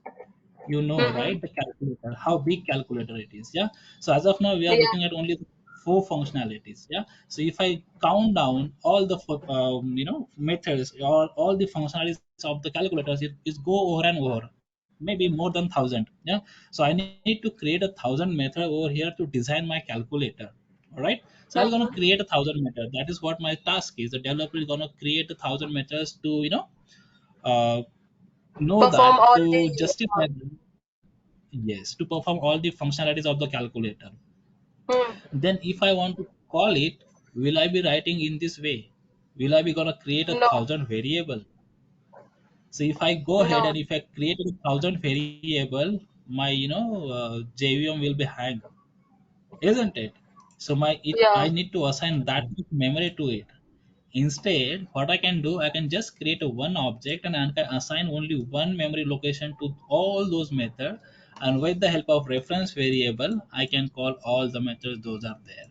[SPEAKER 2] You know,
[SPEAKER 6] Hmm.
[SPEAKER 2] right, the calculator, how big calculator it is. Yeah, so as of now we are
[SPEAKER 6] Yeah.
[SPEAKER 2] looking at only four functionalities. Yeah, so if I count down all the methods or all the functionalities of the calculators, it is go over and over, maybe more than 1,000. Yeah, so I need to create 1,000 method over here to design my calculator. All right, so I'm going to
[SPEAKER 6] Hmm.
[SPEAKER 2] create 1,000 methods. That is what my task is. The developer is going to create 1,000 methods to uh, know
[SPEAKER 6] Perform
[SPEAKER 2] that
[SPEAKER 6] all
[SPEAKER 2] to
[SPEAKER 6] the.
[SPEAKER 2] justify, yes, to perform all the functionalities of the calculator.
[SPEAKER 6] Hmm.
[SPEAKER 2] Then if I want to call it, will I be writing in this way? Will I be gonna create a
[SPEAKER 6] No.
[SPEAKER 2] 1,000 variable? So if I go ahead
[SPEAKER 6] No.
[SPEAKER 2] and if I create a 1,000 variable, my JVM will be hang, isn't it? So I
[SPEAKER 6] Yeah.
[SPEAKER 2] need to assign that much memory to it. Instead, what I can do, I can just create a one object and I can assign only one memory location to all those methods. And with the help of reference variable, I can call all the methods those are there,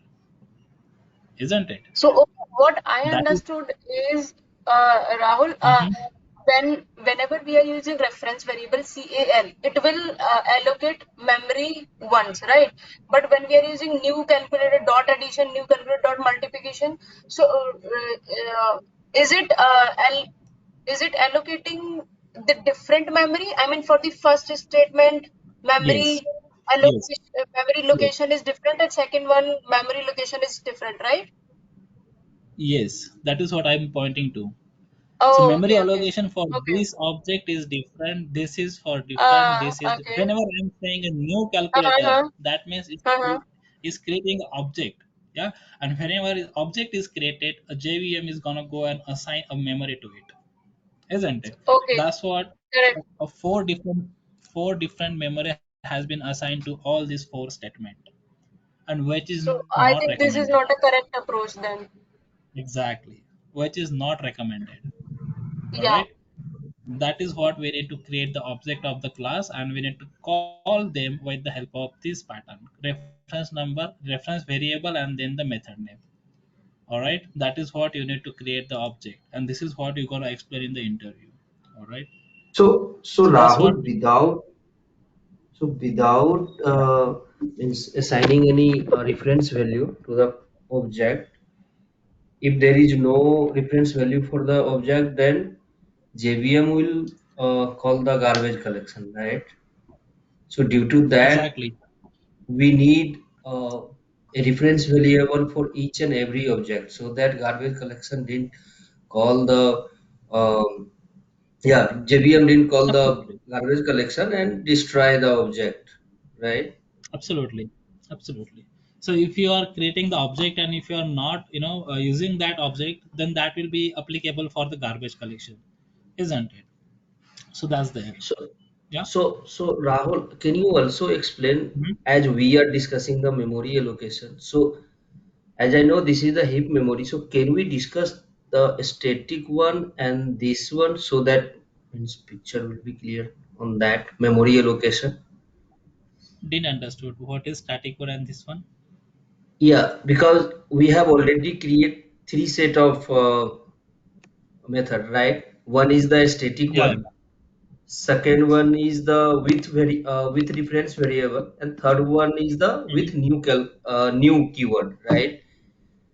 [SPEAKER 2] isn't it?
[SPEAKER 6] So okay, what I
[SPEAKER 2] That is.
[SPEAKER 6] understood is, Rahul,
[SPEAKER 2] Mhm.
[SPEAKER 6] whenever we are using reference variable cal, it will allocate memory once, right? But when we are using new calculator dot addition, new calculator dot multiplication, so is it is it allocating the different memory? I mean, for the first statement, memory
[SPEAKER 2] Yes, yes,
[SPEAKER 6] memory
[SPEAKER 2] yes,
[SPEAKER 6] location is different, and second one memory location is different, right?
[SPEAKER 2] yes. That is what I'm pointing to. So
[SPEAKER 6] Oh,
[SPEAKER 2] memory
[SPEAKER 6] okay, okay,
[SPEAKER 2] allocation for
[SPEAKER 6] okay.
[SPEAKER 2] this object is different. This is for different. This is
[SPEAKER 6] Okay.
[SPEAKER 2] whenever I'm saying a new calculator,
[SPEAKER 6] Uh-huh.
[SPEAKER 2] that means
[SPEAKER 6] Uh-huh.
[SPEAKER 2] is creating an object. Yeah, and whenever an object is created, a JVM is gonna go and assign a memory to it, isn't it?
[SPEAKER 6] Okay,
[SPEAKER 2] That's what
[SPEAKER 6] correct.
[SPEAKER 2] a four different memory has been assigned to all these four statement, and which is
[SPEAKER 6] So
[SPEAKER 2] not
[SPEAKER 6] I think this
[SPEAKER 2] recommended.
[SPEAKER 6] is not a correct approach then.
[SPEAKER 2] Exactly, which is not recommended. All
[SPEAKER 6] Yeah.
[SPEAKER 2] right. That is what we need to create the object of the class, and we need to call them with the help of this pattern: reference number, reference variable, and then the method name. All right, that is what you need to create the object, and this is what you're going to explain in the interview. All right,
[SPEAKER 5] So
[SPEAKER 2] so that's what
[SPEAKER 5] Rahul, without means assigning any reference value to the object, if there is no reference value for the object, then JVM will call the garbage collection, right? So due to that,
[SPEAKER 2] exactly.
[SPEAKER 5] we need a reference variable for each and every object, so that garbage collection didn't call the um, yeah, JVM didn't call the
[SPEAKER 2] Absolutely,
[SPEAKER 5] garbage collection and destroy the object, right?
[SPEAKER 2] absolutely, absolutely. So if you are creating the object and if you are not, using that object, then that will be applicable for the garbage collection, isn't it? So that's there.
[SPEAKER 5] So,
[SPEAKER 2] Yeah.
[SPEAKER 5] so Rahul, can you also explain,
[SPEAKER 2] Mhm.
[SPEAKER 5] as we are discussing the memory allocation? So, as I know this is the heap memory, so can we discuss the static one and this one so that means picture will be clear on that memory allocation?
[SPEAKER 2] Didn't understood what is static one and this one.
[SPEAKER 5] Yeah, because we have already created three set of method, right? One is the static
[SPEAKER 2] Yeah,
[SPEAKER 5] one. Second one is the with reference variable, and third one is the
[SPEAKER 2] yeah.
[SPEAKER 5] with new keyword, right?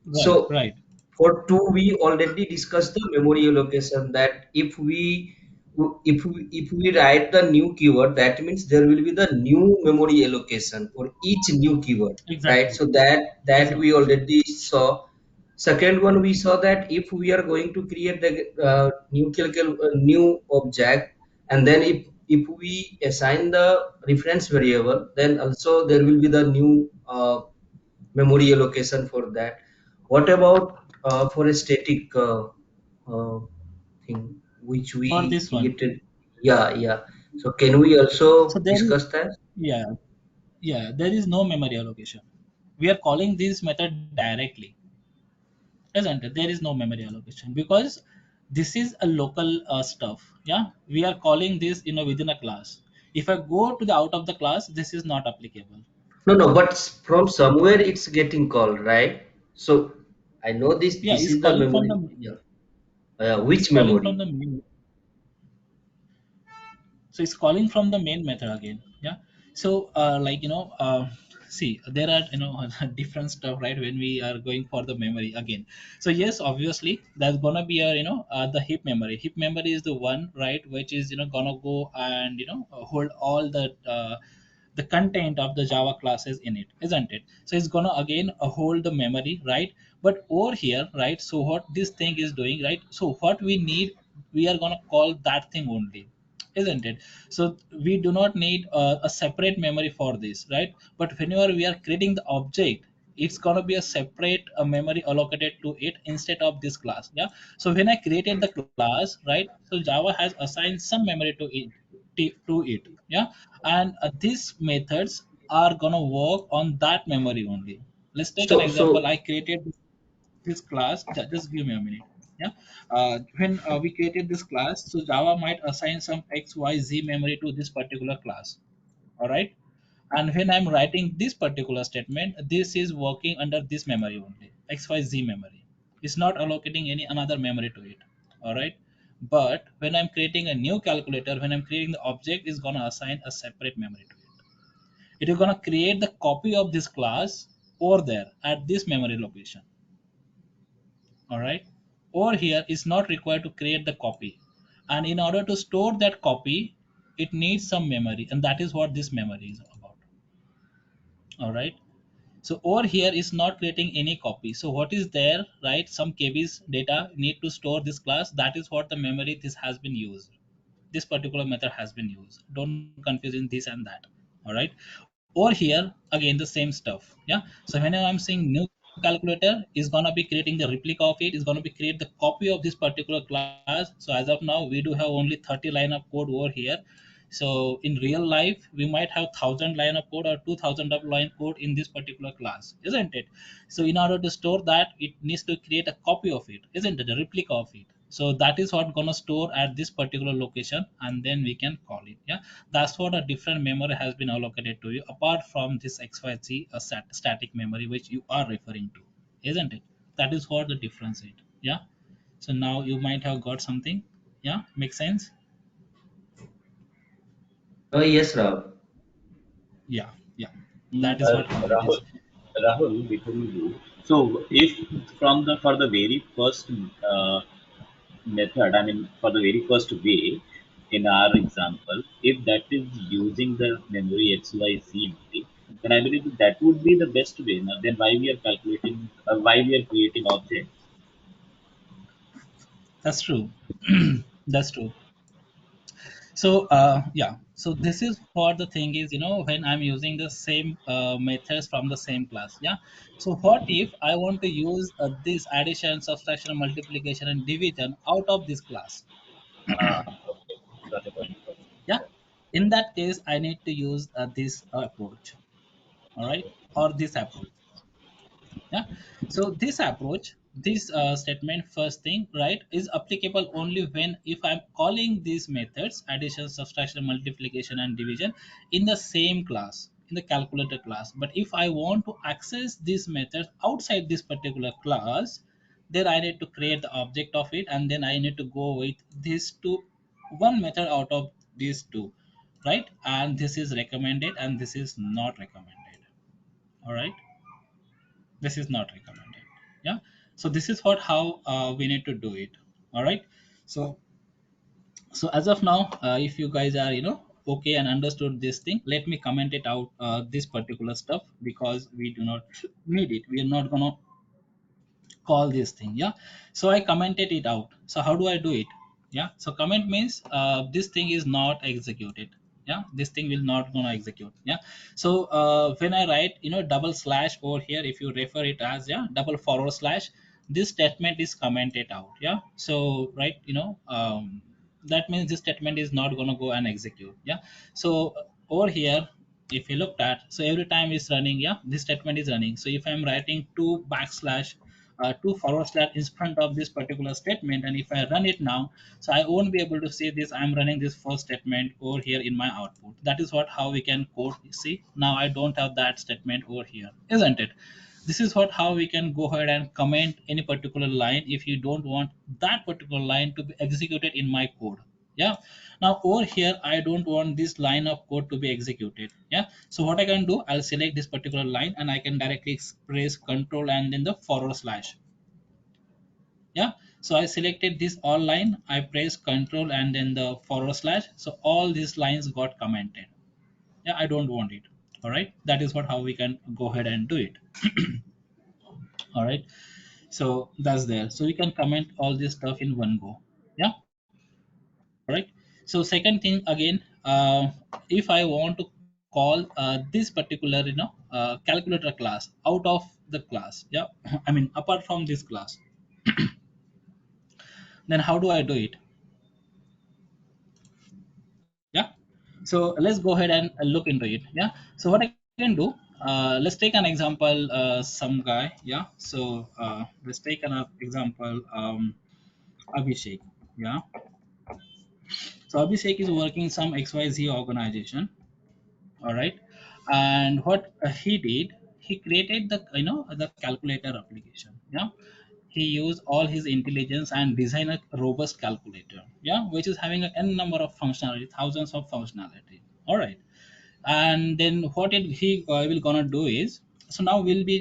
[SPEAKER 2] Right,
[SPEAKER 5] So
[SPEAKER 2] right.
[SPEAKER 5] for two, we already discussed the memory allocation that if we write the new keyword, that means there will be the new memory allocation for each new keyword, right?
[SPEAKER 2] Exactly.
[SPEAKER 5] So that we
[SPEAKER 2] Exactly.
[SPEAKER 5] already saw. Second one, we saw that if we are going to create the new object, and then if we assign the reference variable, then also there will be the new memory allocation for that. What about for a static thing which
[SPEAKER 2] For
[SPEAKER 5] we
[SPEAKER 2] this one.
[SPEAKER 5] created? Yeah, yeah. So can we also
[SPEAKER 2] So there is,
[SPEAKER 5] discuss that?
[SPEAKER 2] yeah, yeah, there is no memory allocation. We are calling this method directly, isn't it? There is no memory allocation because this is a local stuff. Yeah, we are calling this, within a class. If I go to the out of the class, this is not applicable.
[SPEAKER 5] No, no, but from somewhere it's getting called, right? So I know this.
[SPEAKER 2] Yeah,
[SPEAKER 5] This
[SPEAKER 2] it's
[SPEAKER 5] is the
[SPEAKER 2] calling from
[SPEAKER 5] memory.
[SPEAKER 2] the
[SPEAKER 5] Yeah.
[SPEAKER 2] it's
[SPEAKER 5] Which
[SPEAKER 2] calling from
[SPEAKER 5] memory?
[SPEAKER 2] the main. So it's calling from the main method again. Yeah. So see, there are different stuff, right, when we are going for the memory again. So yes, obviously there's gonna be a the heap memory is the one, right, which is gonna go and hold all the content of the Java classes in it, isn't it? So it's gonna again hold the memory, right? But over here, right, so what this thing is doing, right, so what we need, we are gonna call that thing only, isn't it? So we do not need a separate memory for this, right? But whenever we are creating the object, it's going to be a separate memory allocated to it instead of this class. Yeah. So when I created the class, right, so Java has assigned some memory to it. Yeah. And these methods are going to work on that memory only. Let's take an example.
[SPEAKER 5] So
[SPEAKER 2] I created this class. Just give me a minute. Yeah. When we created this class, so Java might assign some XYZ memory to this particular class. All right. And when I'm writing this particular statement, this is working under this memory only, XYZ memory. It's not allocating any another memory to it. All right. But when I'm creating a new calculator, when I'm creating the object, is gonna assign a separate memory to it. It is gonna create the copy of this class over there at this memory location. All right. Over here is not required to create the copy, and in order to store that copy, it needs some memory, and that is what this memory is about. All right. So over here is not creating any copy. So what is there, right? Some KBs data need to store this class. That is what the memory this has been used. This particular method has been used. Don't confuse in this and that. All right. Over here, again the same stuff. Yeah. So whenever I'm saying new calculator is gonna be creating the replica of it, is gonna be create the copy of this particular class. So as of now, we do have only 30 line of code over here. So in real life, we might have 1,000 line of code or 2,000 of line code in this particular class, isn't it? So in order to store that, it needs to create a copy of it, isn't it? A replica of it. So that is what gonna store at this particular location, and then we can call it. Yeah, that's what a different memory has been allocated to you apart from this XYZ static memory which you are referring to, isn't it? That is what the difference is. Yeah. So now you might have got something. Yeah, makes sense.
[SPEAKER 5] Yes, Rahul.
[SPEAKER 2] Yeah, yeah.
[SPEAKER 3] Mm,
[SPEAKER 2] That is what how it
[SPEAKER 3] Rahul,
[SPEAKER 2] is.
[SPEAKER 3] Rahul, before you do, so if from the for the very first method, I mean for the very first way in our example, if that is using the memory XYZ only, then I believe that would be the best way. Now, then why we are calculating, why we are creating objects?
[SPEAKER 2] That's true. That's true. So yeah, so this is what the thing is, when I'm using the same methods from the same class. Yeah. So what if I want to use this addition, subtraction, multiplication, and division out of this class?
[SPEAKER 3] Okay, got it, got it, got
[SPEAKER 2] Yeah. In that case, I need to use this approach. All right. Or this approach. Yeah. So this approach, this statement, first thing, right, is applicable only when if I'm calling these methods addition, subtraction, multiplication, and division in the same class, in the calculator class. But if I want to access these methods outside this particular class, then I need to create the object of it, and then I need to go with these two, one method out of these two, right? And this is recommended and this is not recommended. All right. This is not recommended. Yeah. So this is what how we need to do it. All right. So as of now, if you guys are okay and understood this thing, let me comment it out, this particular stuff, because we do not need it. We are not gonna call this thing. Yeah. So I commented it out. So how do I do it? Yeah. So comment means this thing is not executed. Yeah, this thing will not gonna execute. Yeah. So when I write double slash over here, if you refer it as, yeah, double forward slash, this statement is commented out. Yeah. So right, that means this statement is not gonna go and execute. Yeah. So over here, if you looked at, so every time it's running, yeah, this statement is running. So if I'm writing two backslash, two forward slash in front of this particular statement, and if I run it now, so I won't be able to see this. I'm running this first statement over here in my output. That is what how we can code. See, now I don't have that statement over here, isn't it? This is what how we can go ahead and comment any particular line if you don't want that particular line to be executed in my code. Yeah. Now over here, I don't want this line of code to be executed. Yeah. So what I can do, I'll select this particular line and I can directly press control and then the forward slash. Yeah. So I selected this all line, I press control and then the forward slash, so all these lines got commented. Yeah, I don't want it. All right, that is what how we can go ahead and do it. All right, so that's there, so we can comment all this stuff in one go. Yeah. All right. So second thing again, if I want to call this particular calculator class out of the class, yeah, I mean apart from this class, then how do I do it? Yeah. So let's go ahead and look into it. Yeah. So what I can do, let's take an example, some guy. Yeah. So let's take an example, Abhishek. Yeah. So Abhishek is working some XYZ organization. All right. And what he did, he created the the calculator application. Yeah. he used all his intelligence and designed a robust calculator, yeah, which is having an n number of functionality, thousands of functionality. All right. And then what he will gonna do is, so now we'll be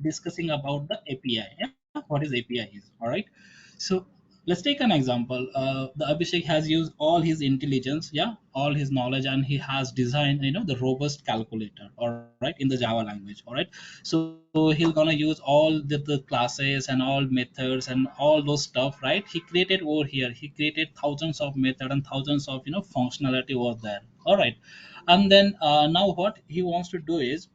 [SPEAKER 2] discussing about the API. Yeah, what is API is. All right. So let's take an example. The Abhishek has used all his intelligence, yeah, all his knowledge, and he has designed, the robust calculator, all right, in the Java language. All right. So he'll gonna use all the classes and all methods and all those stuff, right? He created over here, he created thousands of method and thousands of functionality over there. All right. And then now what he wants to do is,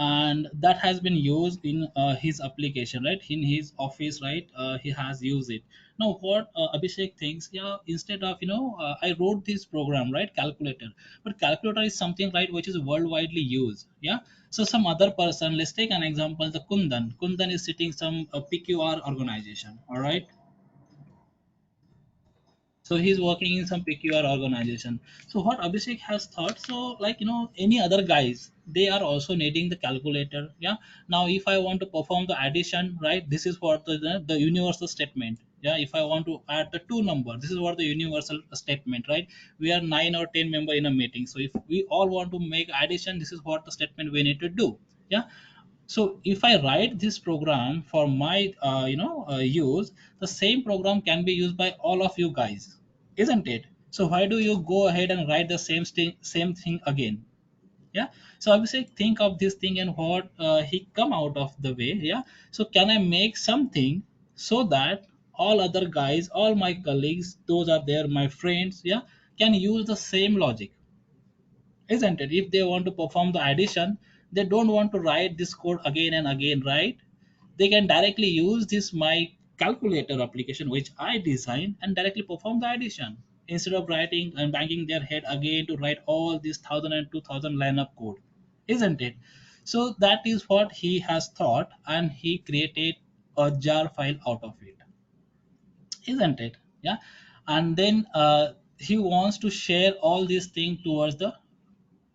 [SPEAKER 2] and that has been used in his application, right, in his office, right? He has used it. Now what Abhishek thinks, yeah, instead of I wrote this program, right, calculator, but calculator is something, right, which is worldwidely used, yeah. So some other person, let's take an example, the Kundan is sitting some PQR organization, all right. So he's working in some PQR organization. So what Abhishek has thought, so like any other guys, they are also needing the calculator. Yeah. Now if I want to perform the addition, right, this is what the universal statement. Yeah. If I want to add the two number, this is what the universal statement, right? We are 9 or 10 member in a meeting. So if we all want to make addition, this is what the statement we need to do. Yeah. So if I write this program for my use, the same program can be used by all of you guys, isn't it? So why do you go ahead and write the same thing again? Yeah. So obviously think of this thing and what he come out of the way. Yeah. So can I make something so that all other guys, all my colleagues, those are there, my friends, yeah, can use the same logic, isn't it? If they want to perform the addition, they don't want to write this code again and again, right? They can directly use this my calculator application which I designed and directly perform the addition instead of writing and banging their head again to write all this 1,000 and 2,000 line of code, isn't it? So that is what he has thought, and he created a jar file out of it, isn't it? Yeah. And then he wants to share all these things towards the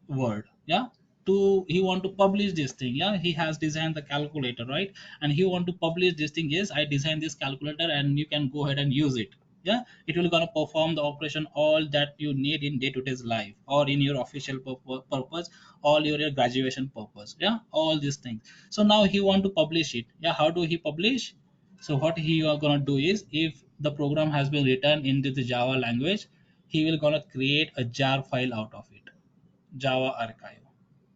[SPEAKER 2] word, yeah. To he want to publish this thing, yeah, he has designed the calculator, right? And he want to publish this thing, yes, I designed this calculator and you can go ahead and use it. Yeah, it will gonna perform the operation all that you need in day-to-day life or in your official purpose, all your graduation purpose, yeah, all these things. So now he want to publish it. Yeah, how do he publish? So what he are gonna do is, if the program has been written into the Java language, he will gonna create a jar file out of it, Java archive.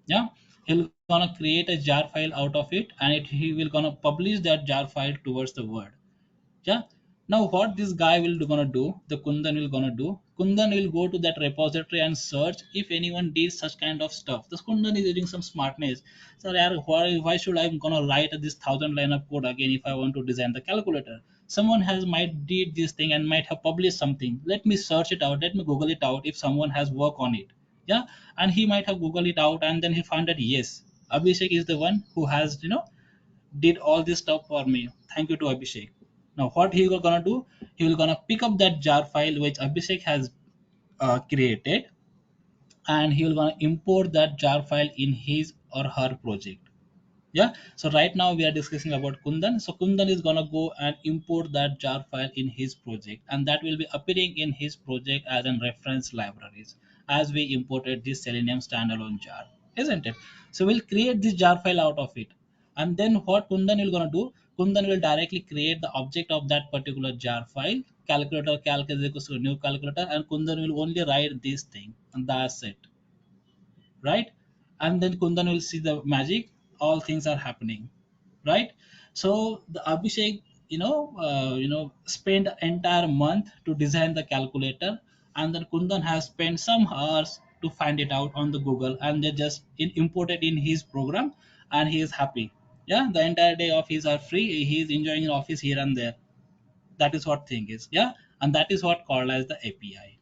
[SPEAKER 2] Yeah, he'll gonna create a jar file out of it, and he will gonna publish that jar file towards the world. Yeah. Now what this guy will gonna do, the Kundan will gonna do, Kundan will go to that repository and search if anyone did such kind of stuff. This Kundan is using some smartness. So yaar, why should I gonna write this 1,000 line of code again if I want to design the calculator? Someone has might did this thing and might have published something. Let me search it out. Let me Google it out if someone has work on it. Yeah. And he might have Googled it out, and then he found that yes, Abhishek is the one who has did all this stuff for me. Thank you to Abhishek. Now what he will gonna do? He will gonna pick up that jar file which Abhishek has created, and he will gonna import that jar file in his or her project. Yeah. So right now we are discussing about Kundan. So Kundan is gonna go and import that jar file in his project, and that will be appearing in his project as an reference libraries as we imported this Selenium standalone jar, isn't it? So we'll create this jar file out of it, and then what Kundan will gonna do? Kundan will directly create the object of that particular jar file, calculator calc is equals to new calculator, and Kundan will only write this thing, and that's it, right? And then Kundan will see the magic, all things are happening, right? So the Abhishek, spent the entire month to design the calculator, and then Kundan has spent some hours to find it out on the Google, and they just imported in his program, and he is happy. Yeah, the entire day of his are free. He is enjoying the office here and there. That is what thing is, yeah, and that is what called as the API.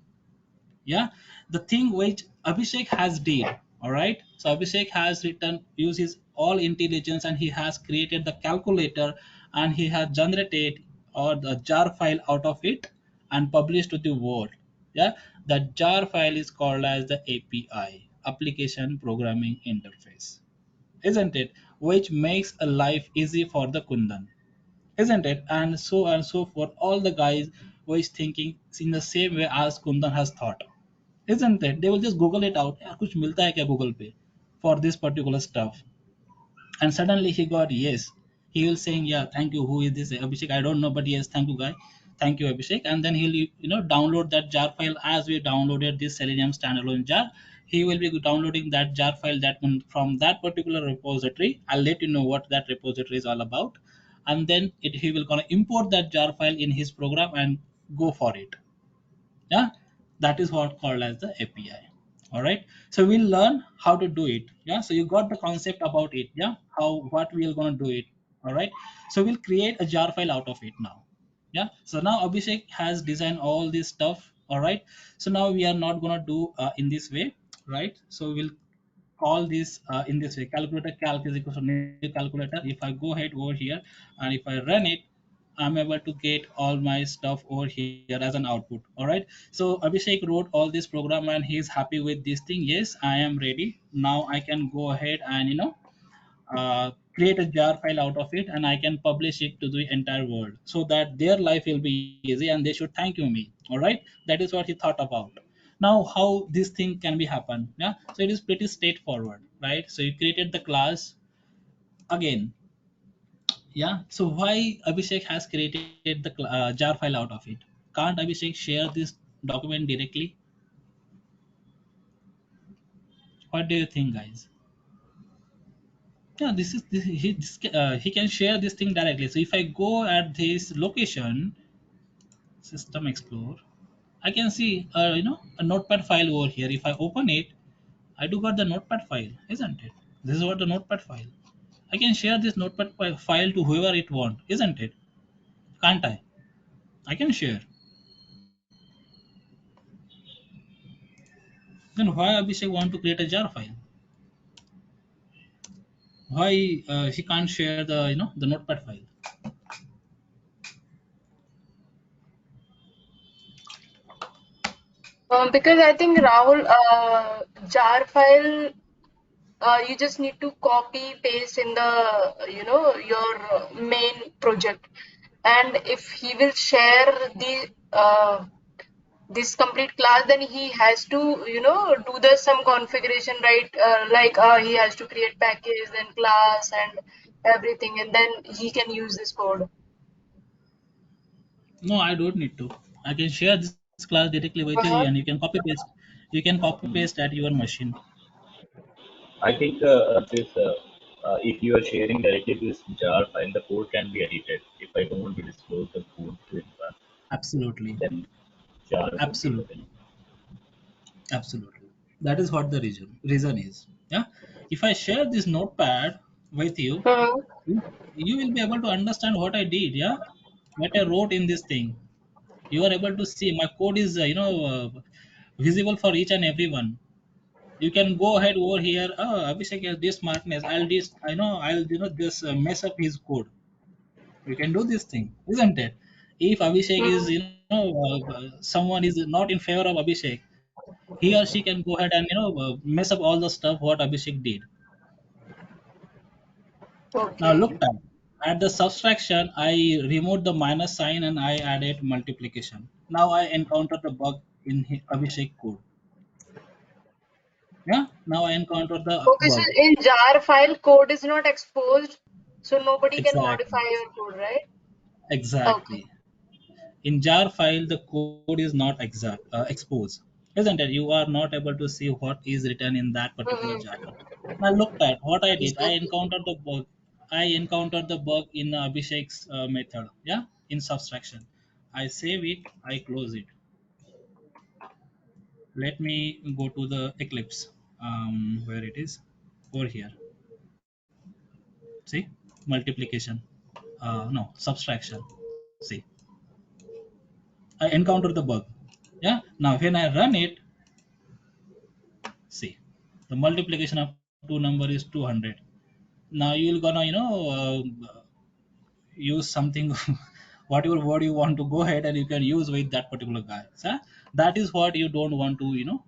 [SPEAKER 2] Yeah, the thing which Abhishek has did, all right. So Abhishek has written, use his all intelligence, and he has created the calculator, and he has generated or the jar file out of it and published to the world. Yeah, the jar file is called as the API, application programming interface, isn't it? Which makes a life easy for the Kundan. isn't it? And so forth. All the guys was thinking in the same way as Kundan has thought, isn't it? They will just Google it out. "यार, कुछ मिलता है क्या Google पे for this particular stuff?" And suddenly he got yes. He will saying, "Yeah, thank you. Who is this Abhishek? I don't know, but yes, thank you, guy. Thank you, Abhishek." And then he'll download that jar file as we downloaded this Selenium standalone jar. He will be downloading that jar file from that particular repository. I'll let you know what that repository is all about. And then he will gonna import that jar file in his program and go for it. Yeah, that is what called as the API. All right, so we'll learn how to do it. Yeah, so you got the concept about it. Yeah, how what we are going to do it. All right, so we'll create a jar file out of it now. Yeah, so now Abhishek has designed all this stuff. All right, so now we are not going to do in this way, right? So we'll call this in this way: calculator calc is equal to new calculator. If I go ahead over here and if I run it, I'm able to get all my stuff over here as an output. All right, so Abhishek wrote all this program and he's happy with this thing. Yes, I am ready. Now I can go ahead and create a jar file out of it, and I can publish it to the entire world so that their life will be easy and they should thank you me. All right, that is what he thought about. Now how this thing can be happen? Yeah, so it is pretty straightforward, right? So you created the class again. Yeah, so why Abhishek has created the jar file out of it? Can't Abhishek share this document directly? What do you think, guys? Yeah, he can share this thing directly. So if I go at this location, System Explorer, I can see a notepad file over here. If I open it, I do got the notepad file, isn't it? This is what the notepad file. I can share this notepad file to whoever it want, isn't it? Can't I? I can share. Then why Abhishek want to create a jar file? Why he can't share the notepad file?
[SPEAKER 6] Because I think Rahul, jar file, you just need to copy paste in the your main project, and if he will share the this complete class, then he has to do the some configuration, right? Like he has to create package, then class and everything, and then he can use this code.
[SPEAKER 2] No, I don't need to. I can share this class directly with you, and you can copy paste. You can copy paste at your machine.
[SPEAKER 3] I think if you are sharing directly this jar file, the code can be edited. If I don't want to disclose the code to anyone,
[SPEAKER 2] Absolutely,
[SPEAKER 3] then jar would be the
[SPEAKER 2] absolutely,
[SPEAKER 3] best.
[SPEAKER 2] absolutely. That is what the reason is. Yeah. If I share this notepad with you,
[SPEAKER 6] Mhm.
[SPEAKER 2] you will be able to understand what I did. Yeah, what I wrote in this thing. You are able to see my code is visible for each and everyone. You can go ahead over here. Oh, Abhishek has this smartness. I'll just mess up his code. You can do this thing, isn't it? If Abhishek is
[SPEAKER 6] Mhm.
[SPEAKER 2] someone is not in favor of Abhishek, he or she can go ahead and mess up all the stuff what Abhishek did. Now
[SPEAKER 6] Okay.
[SPEAKER 2] look at the subtraction. I removed the minus sign and I added multiplication. Now I encounter the bug in Abhishek code. Yeah. Now I encounter the
[SPEAKER 6] Okay, so
[SPEAKER 2] bug.
[SPEAKER 6] in jar file, code is not exposed, so nobody can
[SPEAKER 2] Exactly.
[SPEAKER 6] modify your code, right? Okay.
[SPEAKER 2] Exactly. In jar file, the code is not exposed, isn't it? You are not able to see what is written in that particular jar.
[SPEAKER 6] Mhm.
[SPEAKER 2] Now look at what I did. I
[SPEAKER 6] Exactly.
[SPEAKER 2] encountered the bug. I encountered the bug in Abhishek's method. Yeah, in subtraction. I save it. I close it. Let me go to the Eclipse. Where it is? Over here. See, multiplication. No, subtraction. See, I encountered the bug. Yeah. Now when I run it, see, the multiplication of two number is 200. Now you'll gonna use something whatever word you want to go ahead and you can use with that particular guy. So that is what you don't want to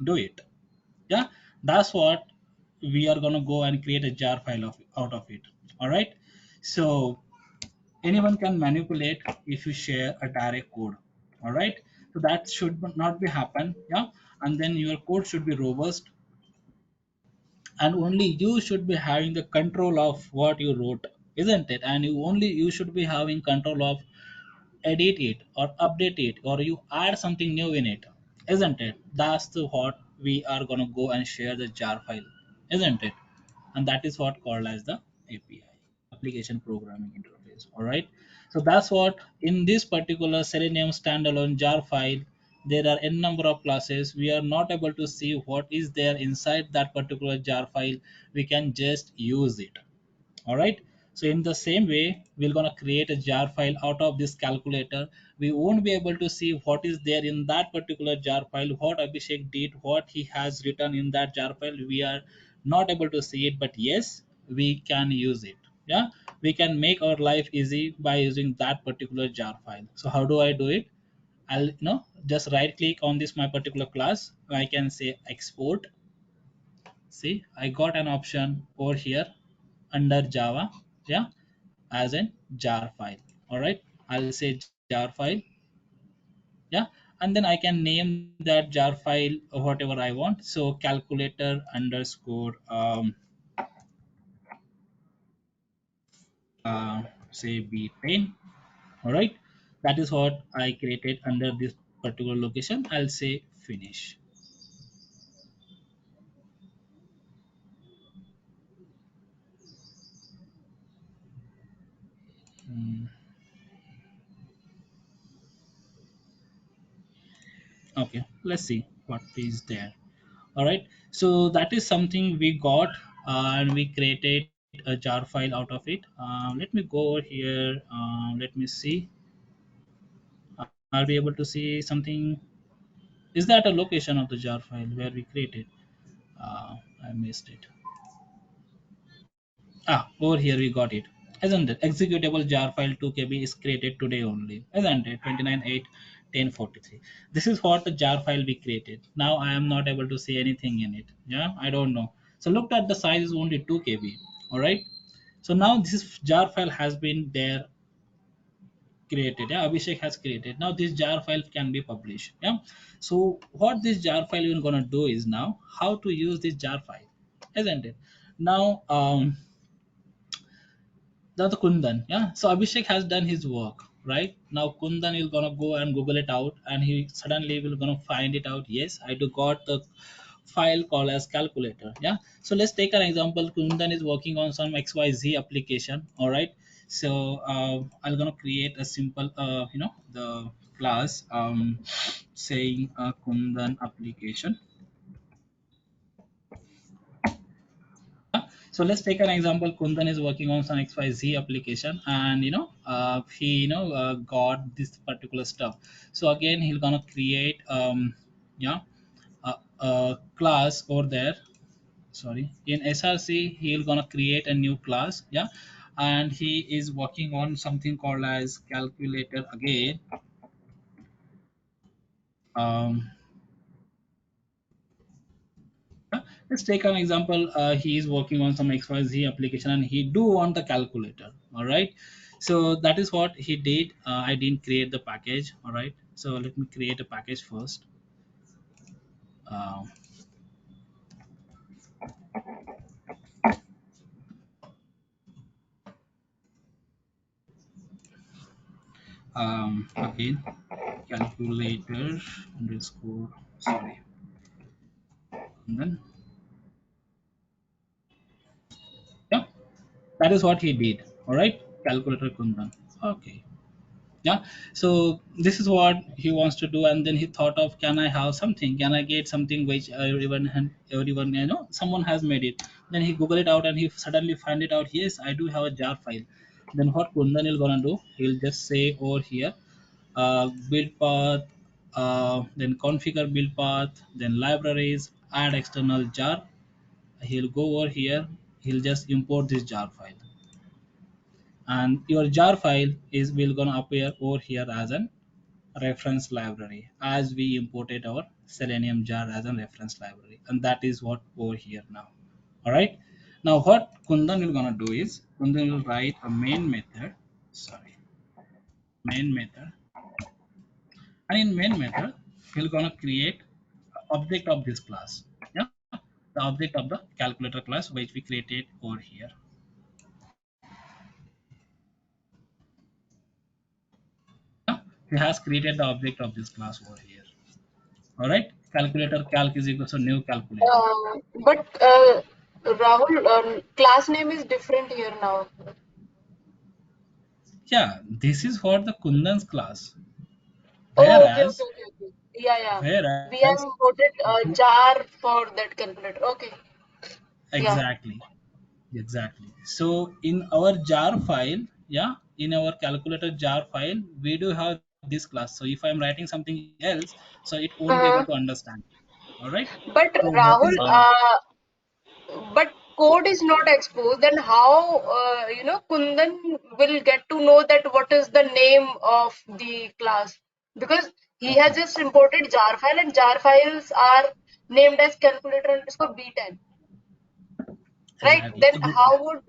[SPEAKER 2] do it. Yeah, that's what we are gonna go and create a jar file out of it. All right. So anyone can manipulate if you share a direct code. All right, so that should not be happen. Yeah, and then your code should be robust, and only you should be having the control of what you wrote, isn't it? And you should be having control of edit it or update it or you add something new in it, isn't it? That's the what we are going to go and share the jar file, isn't it? And that is what called as the API, application programming interface. All right, so that's what in this particular Selenium standalone jar file there are n number of classes. We are not able to see what is there inside that particular jar file. We can just use it. All right, so in the same way we're going to create a jar file out of this calculator. We won't be able to see what is there in that particular jar file, what Abhishek did, what he has written in that jar file. We are not able to see it, but yes, we can use it. Yeah, we can make our life easy by using that particular jar file. So how do I do it? I'll just right click on this my particular class. I can say export. See, I got an option over here under Java, yeah, as a jar file. All right, I'll say jar file, yeah, and then I can name that jar file whatever I want. So calculator underscore say b10. All right, that is what I created under this particular location. I'll say finish. Mm, okay, let's see what is there. All right, so that is something we got, and we created a jar file out of it. Let me go over here. Let me see. I'll be able to see something. Is that a location of the jar file where we created? I missed it. Over here we got it, isn't it? Executable jar file 2 KB is created today only, isn't it? 29/8/1043. This is what the jar file we created. Now I am not able to see anything in it. Yeah, I don't know. So look at the size is only 2 KB. All right. So now this jar file has been there created. Yeah, Abhishek has created. Now this jar file can be published. Yeah. So what this jar file we're gonna do is now how to use this jar file, isn't it? Now the Kundan, yeah. So Abhishek has done his work, right? Now Kundan is gonna go and Google it out, and he suddenly will gonna find it out. Yes, I do got the file called as calculator. Yeah. So let's take an example. Kundan is working on some XYZ application. All right. So I'm gonna create a simple, the class saying Kundan application. So let's take an example. Kundan is working on some XYZ application, and he got this particular stuff. So again, he's gonna create yeah a class over there. Sorry, in SRC he's gonna create a new class. Yeah, and he is working on something called as calculator again. Um, let's take an example. He is working on some XYZ application and he do want the calculator. All right. So that is what he did. I didn't create the package. All right. So let me create a package first. Uh, again, calculator underscore, sorry. And then, yeah, that is what he did. All right. Calculator Kundan. Okay. Yeah, so this is what he wants to do, and then he thought of, can I have something, can I get something which everyone someone has made it. Then he google it out and he suddenly find it out, yes, I do have a jar file. Then what Kundan is gonna do, he'll just say over here build path, then configure build path, then libraries, add external jar. He'll go over here, he'll just import this jar file, and your jar file is will gonna appear over here as an reference library, as we imported our Selenium jar as a reference library, and that is what over here now. All right. Now what Kundan will gonna do is Kundan will write a main method. Sorry. main method, and in main method we're gonna create object of this class. Yeah, the object of the calculator class which we created over here. Yeah, he has created the object of this class over here. All right, calculator calc is equal to new calculator.
[SPEAKER 6] But Rahul, class name is different here now.
[SPEAKER 2] Yeah, this is for the Kundan's class.
[SPEAKER 6] Oh, okay, okay,
[SPEAKER 2] Whereas,
[SPEAKER 6] okay, okay. Yeah, yeah. We have
[SPEAKER 2] whereas,
[SPEAKER 6] imported a jar for that calculator. Okay. Yeah.
[SPEAKER 2] exactly, exactly. So in our jar file, yeah, in our calculator jar file, we do have this class. So if I'm writing something else, so it won't be able
[SPEAKER 6] Uh,
[SPEAKER 2] to understand. All right.
[SPEAKER 6] but
[SPEAKER 2] So what
[SPEAKER 6] Rahul,
[SPEAKER 2] is
[SPEAKER 6] but code is not exposed. Then how Kundan will get to know that what is the name of the class? Because he has
[SPEAKER 2] okay?
[SPEAKER 6] just imported jar file, and jar files are named as calculator underscore B10, right?
[SPEAKER 2] Exactly.
[SPEAKER 6] Then how would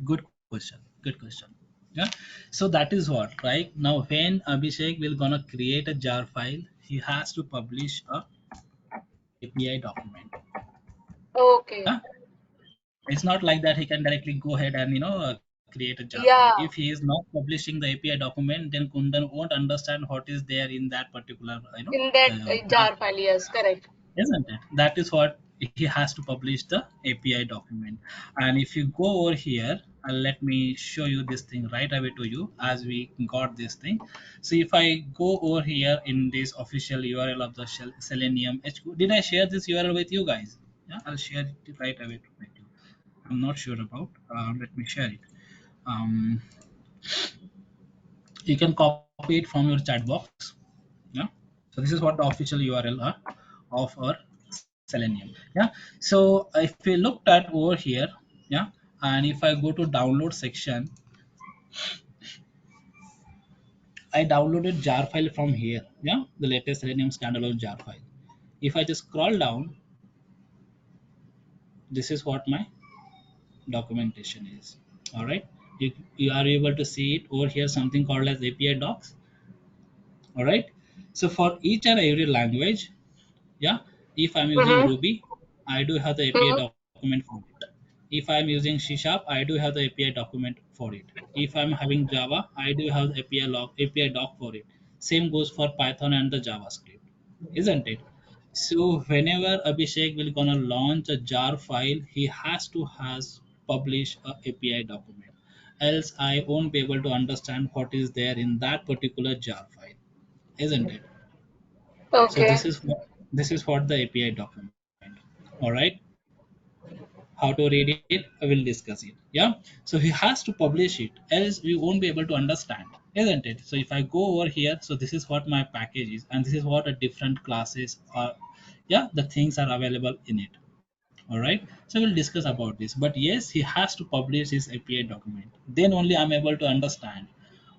[SPEAKER 2] Good question. Good question. Yeah. So that is what, right? Now when Abhishek will gonna create a jar file, he has to publish a API document.
[SPEAKER 6] okay?
[SPEAKER 2] Yeah. It's not like that he can directly go ahead and create a jar file. If
[SPEAKER 6] Yeah,
[SPEAKER 2] he is not publishing the API document, then Kundan won't understand what is there in that particular
[SPEAKER 6] in that
[SPEAKER 2] jar
[SPEAKER 6] jar
[SPEAKER 2] file,
[SPEAKER 6] file, yes, correct.
[SPEAKER 2] isn't it? That is what he has to publish the API document. And if you go over here, let me show you this thing right away to you as we got this thing. So if I go over here in this official URL of the Selenium HQ, did I share this URL with you guys? Yeah, I'll share it right away with you. I'm not sure about. Let me share it. Um, you can copy it from your chat box. Yeah. So this is what the official URL of our Selenium. Yeah. So if we looked at over here, yeah, and if I go to download section, I downloaded jar file from here. Yeah, the latest Selenium standalone jar file. If I just scroll down, this is what my documentation is. All right. You are able to see it over here, something called as API docs. All right. So for each and every language, yeah, if I'm using
[SPEAKER 6] Mm-hmm.
[SPEAKER 2] Ruby, I do have the API
[SPEAKER 6] Mm-hmm.
[SPEAKER 2] document for it. If I'm using C Sharp, I do have the API document for it. If I'm having Java, I do have the API doc for it. Same goes for Python and the JavaScript, isn't it? So whenever Abhishek will gonna launch a jar file, he has to has publish a API document. Else I won't be able to understand what is there in that particular jar file, isn't it? So
[SPEAKER 6] Okay.
[SPEAKER 2] this is what the API document. All right. How to read it, I will discuss it. Yeah. So he has to publish it, else we won't be able to understand, isn't it? So if I go over here, so this is what my package is, and this is what a different classes are. Yeah, the things are available in it. All right. So we'll discuss about this. But yes, he has to publish his API document. Then only I'm able to understand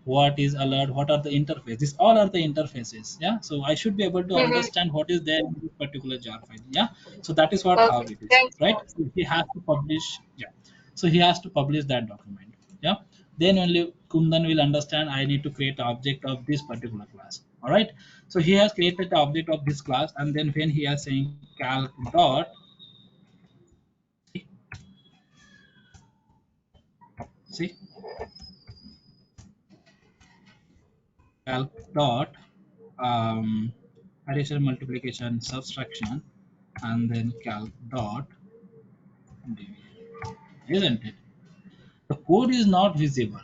[SPEAKER 2] what is alert, what are the interfaces. These all are the interfaces. Yeah. So I should be able to
[SPEAKER 6] Mm-hmm.
[SPEAKER 2] understand what is there in this particular jar file. Yeah. So that is what how
[SPEAKER 6] Okay.
[SPEAKER 2] it is,
[SPEAKER 6] Thanks,
[SPEAKER 2] right?
[SPEAKER 6] Rahul.
[SPEAKER 2] So he has to publish. Yeah. So he has to publish that document. Yeah. Then only Kundan will understand I need to create an object of this particular class. All right. So he has created the object of this class, and then when he is saying calc dot, see, calc dot addition, multiplication, subtraction, and then calc dot division, isn't it? The code is not visible.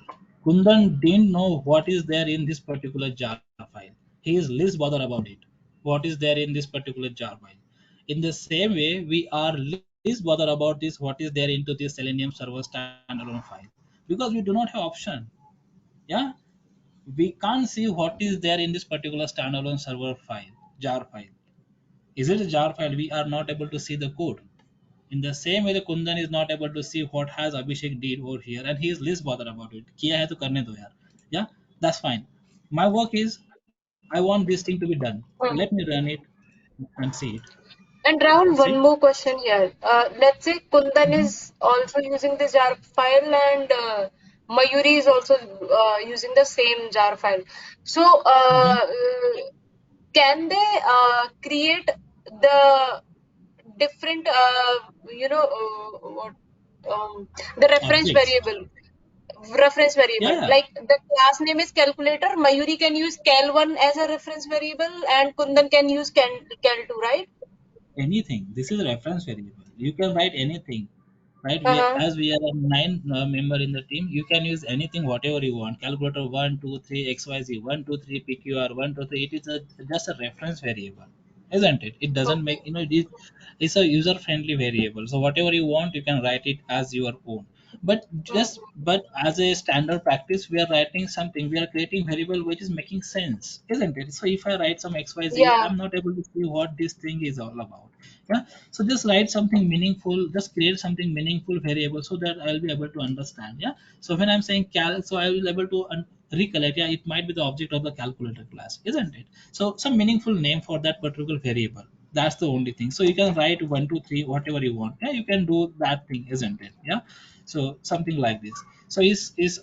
[SPEAKER 2] Kundan didn't know what is there in this particular jar file. He is least bothered about it. What is there in this particular jar file? In the same way, we are least bothered about this. What is there into this Selenium server standalone file? Because we do not have option. Yeah, we can't see what is there in this particular standalone server file, jar file. Is it a jar file? We are not able to see the code. In the same way, the Kundan is not able to see what has Abhishek did over here, and he is least bothered about it. किया है तो करने दो यार. Yeah, that's fine. My work is I want this thing to be done. Let me run it and see it.
[SPEAKER 6] And Rahul,
[SPEAKER 2] See,
[SPEAKER 6] one more question here. Let's say Kundan is also using this jar file and Mayuri is also using the same jar file. So,
[SPEAKER 2] Mhm.
[SPEAKER 6] can they create the different, what the
[SPEAKER 2] Objects.
[SPEAKER 6] reference
[SPEAKER 2] Yeah,
[SPEAKER 6] variable,
[SPEAKER 2] yeah.
[SPEAKER 6] like the class name is calculator, Mayuri can use cal1 as a reference variable and Kundan can use cal2, right?
[SPEAKER 2] Anything. This is a reference variable. You can write anything, right?
[SPEAKER 6] Uh-huh.
[SPEAKER 2] As we are a nine member in the team, you can use anything, whatever you want. Calculator one, 2, 3, XYZ, 1, 2, 3, PQR, 1, 2, 3. It is just a reference variable, isn't it? It doesn't make,
[SPEAKER 6] Okay.
[SPEAKER 2] it's a user friendly variable. So whatever you want, you can write it as your own. But as a standard practice, we are writing something, we are creating variable which is making sense, isn't it? So if I write some XYZ,
[SPEAKER 6] Yeah.
[SPEAKER 2] I'm not able to see what this thing is all about. Yeah. So just write something meaningful, just create something meaningful variable so that I'll be able to understand. Yeah. So when I'm saying cal, so I will be able to recollect. Yeah, it might be the object of the calculator class, isn't it? So some meaningful name for that particular variable. That's the only thing. So you can write 1, 2, 3, whatever you want. Yeah, you can do that thing, isn't it? Yeah. So something like this. So is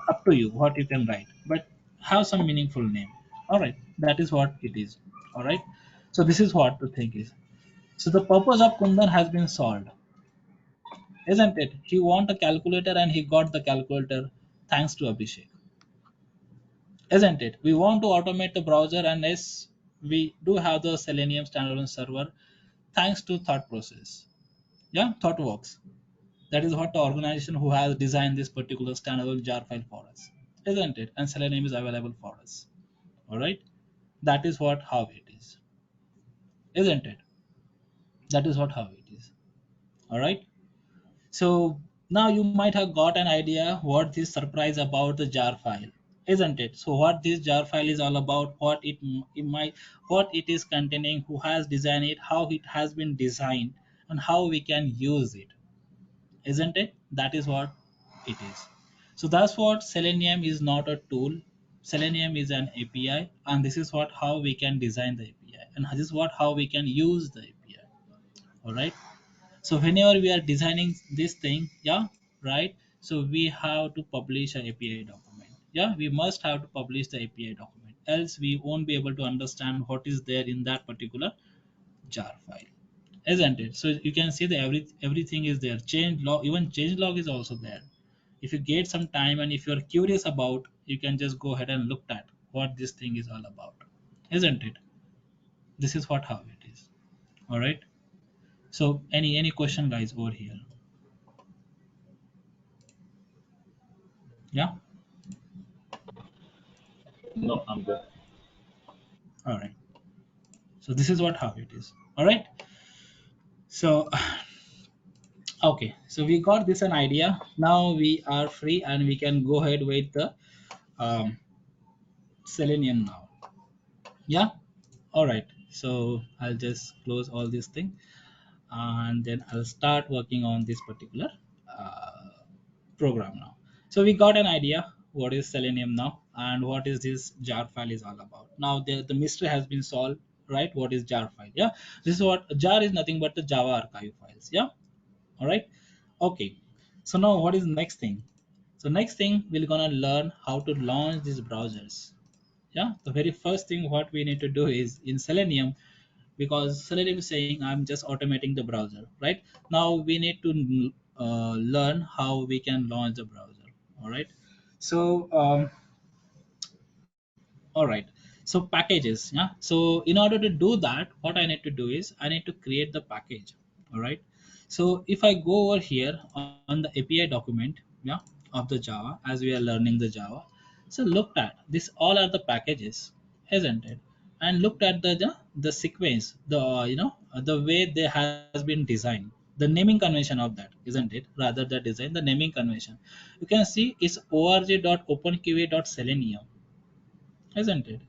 [SPEAKER 2] up to you what you can write, but have some meaningful name. All right, that is what it is. All right. So this is what the thing is. So the purpose of Kundan has been solved, isn't it? He want a calculator and he got the calculator thanks to Abhishek, isn't it? We want to automate the browser, and yes, we do have the Selenium standalone server thanks to Thought Process. Yeah, ThoughtWorks. That is what the organization who has designed this particular standalone jar file for us, isn't it? And Selenium is available for us. All right, that is what how it is, isn't it? That is what how it is. All right. So now you might have got an idea what this surprise about the jar file, isn't it? So what this jar file is all about, it might, what it is containing, who has designed it, how it has been designed, and how we can use it, isn't it? That is what it is. So that's what Selenium is not a tool. Selenium is an API, and this is what how we can design the API, and this is what how we can use the API. All right. So whenever we are designing this thing, yeah, right, so we have to publish an API document. Yeah, we must have to publish the API document, else we won't be able to understand what is there in that particular jar file, isn't it? So you can see that everything is there. Change log, even change log is also there. If you get some time and if you're curious about, you can just go ahead and look at what this thing is all about, isn't it? This is what how it is. All right. So any question, guys, over here? Yeah.
[SPEAKER 3] No, I'm good.
[SPEAKER 2] All right. So this is what how it is. All right. So okay. So we got this an idea. Now we are free and we can go ahead with the um, Selenium now. Yeah. All right. So I'll just close all this thing and then I'll start working on this particular uh, program now. So we got an idea what is Selenium now and what is this jar file is all about. Now the mystery has been solved, right? What is jar file? Yeah, this is what jar is, nothing but the Java archive files. Yeah, all right. Okay, so now what is next thing? So next thing we're gonna learn how to launch these browsers. Yeah, the very first thing what we need to do is in Selenium, because Selenium is saying I'm just automating the browser, right? Now we need to learn how we can launch the browser. All right. So all right. So packages. Yeah. So in order to do that, what I need to do is I need to create the package. All right. So if I go over here on the API document, yeah, of the Java, as we are learning the Java, so looked at this all are the packages, isn't it? And looked at the sequence, the way they has been designed, the naming convention of that, isn't it? Rather the design, the naming convention. You can see it's org.openqa.selenium, isn't it?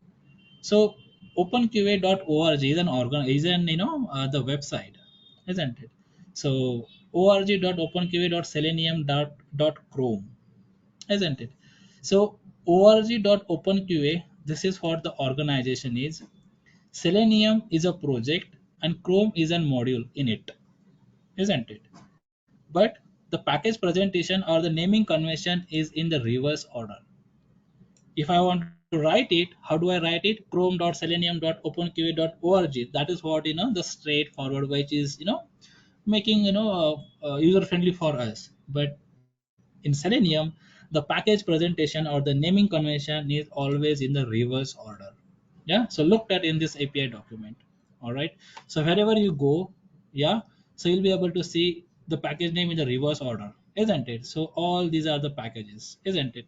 [SPEAKER 2] So openqa.org is an organ, is an the website, isn't it? So org.openqa.selenium.chrome, isn't it? So org.openqa, this is what the organization is. Selenium is a project and Chrome is a module in it, isn't it? But the package presentation or the naming convention is in the reverse order. If I want to write it, how do I write it? Chrome.selenium.openqa.org. That is what, the straightforward, which is, making, user friendly for us. But in Selenium, the package presentation or the naming convention is always in the reverse order. Yeah. So looked at in this API document. All right. So wherever you go, yeah, so you'll be able to see the package name in the reverse order, isn't it? So all these are the packages, isn't it?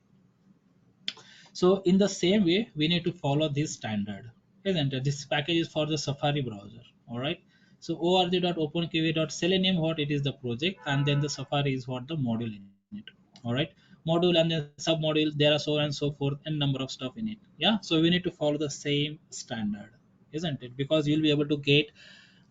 [SPEAKER 2] So in the same way, we need to follow this standard, isn't it? This package is for the Safari browser. All right. So org.openqv.selenium, what it is the project, and then the Safari is what the module in it. All right. Module and then submodule, there are so on and so forth, and number of stuff in it. Yeah. So we need to follow the same standard, isn't it? Because you'll be able to get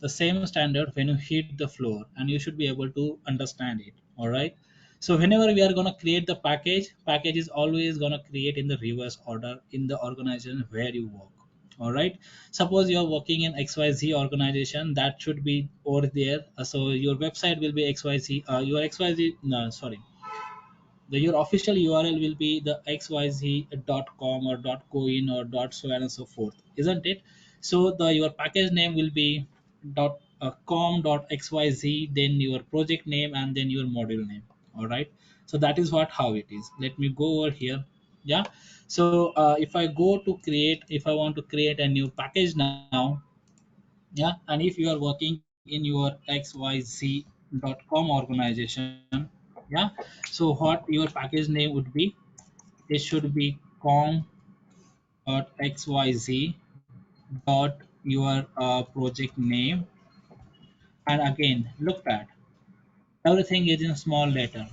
[SPEAKER 2] the same standard when you hit the floor, and you should be able to understand it. All right. So whenever we are going to create the package is always going to create in the reverse order in the organization where you work. All right. Suppose you are working in XYZ organization, that should be over there. So your website will be XYZ. Your XYZ. No, sorry. Your official URL will be the xyz.com or .coin or .so on and so forth, isn't it? So your package name will be .com.xyz, then your project name, and then your module name. All right. So that is what how it is. Let me go over here. Yeah. So if I want to create a new package now, yeah, and if you are working in your xyz.com organization, yeah, so what your package name would be, it should be com.xyz dot your project name, and again look at everything is in small letter,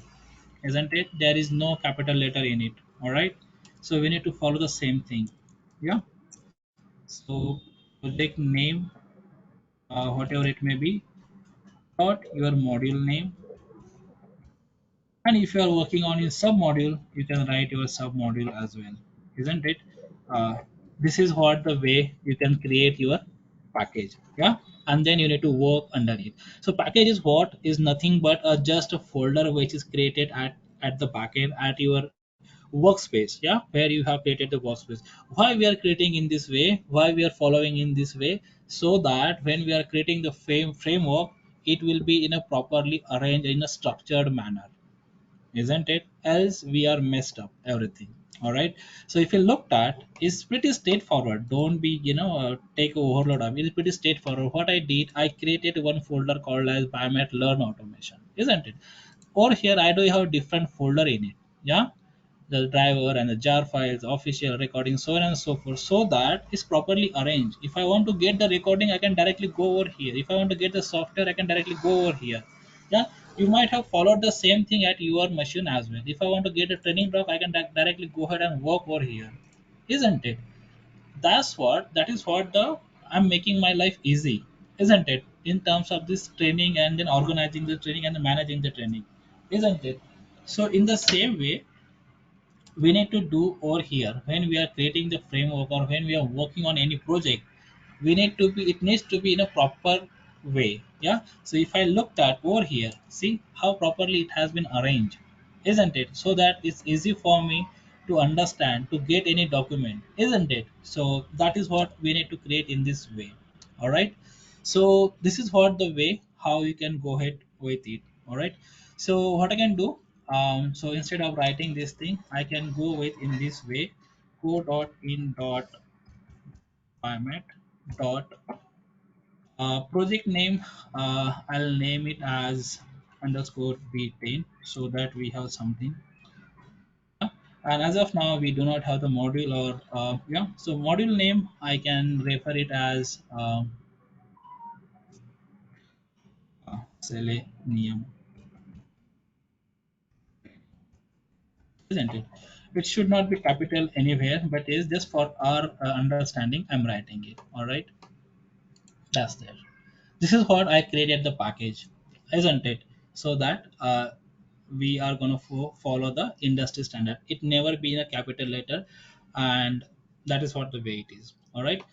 [SPEAKER 2] isn't it? There is no capital letter in it. All right. So we need to follow the same thing. Yeah. So project name, whatever it may be, dot your module name. And if you are working on your submodule, you can write your submodule as well, isn't it? Uh, this is what the way you can create your package, yeah. And then you need to work underneath. So package is what is nothing but just a folder which is created at the backend at your workspace, yeah, where you have created the workspace. Why we are creating in this way? Why we are following in this way? So that when we are creating the framework, it will be in a properly arranged in a structured manner, isn't it? Else we are messed up everything. All right. So if you looked at, it's pretty straightforward. Don't be take overload of it. It's pretty straightforward. What I did, I created one folder called as Biomet Learn Automation, isn't it? Or here I do have different folder in it. Yeah, the driver and the jar files, official recording, so on and so forth, so that it's properly arranged. If I want to get the recording, I can directly go over here. If I want to get the software, I can directly go over here. Yeah, you might have followed the same thing at your machine as well. If I want to get a training block, I can directly go ahead and work over here, isn't it? That is what the I'm making my life easy, isn't it? In terms of this training and then organizing the training and then managing the training, isn't it? So in the same way, we need to do over here when we are creating the framework or when we are working on any project. We need to be, it needs to be in a proper way. Yeah. So if I looked at over here, see how properly it has been arranged, isn't it? So that it's easy for me to understand, to get any document, isn't it? So that is what we need to create in this way. All right. So this is what the way how you can go ahead with it. All right. So what I can do, so instead of writing this thing, I can go with in this way, go dot in dot biomet dot project name. I'll name it as underscore b10 so that we have something. Yeah. And as of now, we do not have the module or yeah. So module name, I can refer it as Selenium, isn't it? It should not be capital anywhere, but is just for our understanding. I'm writing it. All right. That's there. This is what I created the package, isn't it? So that we are going to follow the industry standard. It never be in a capital letter, and that is what the way it is. All right.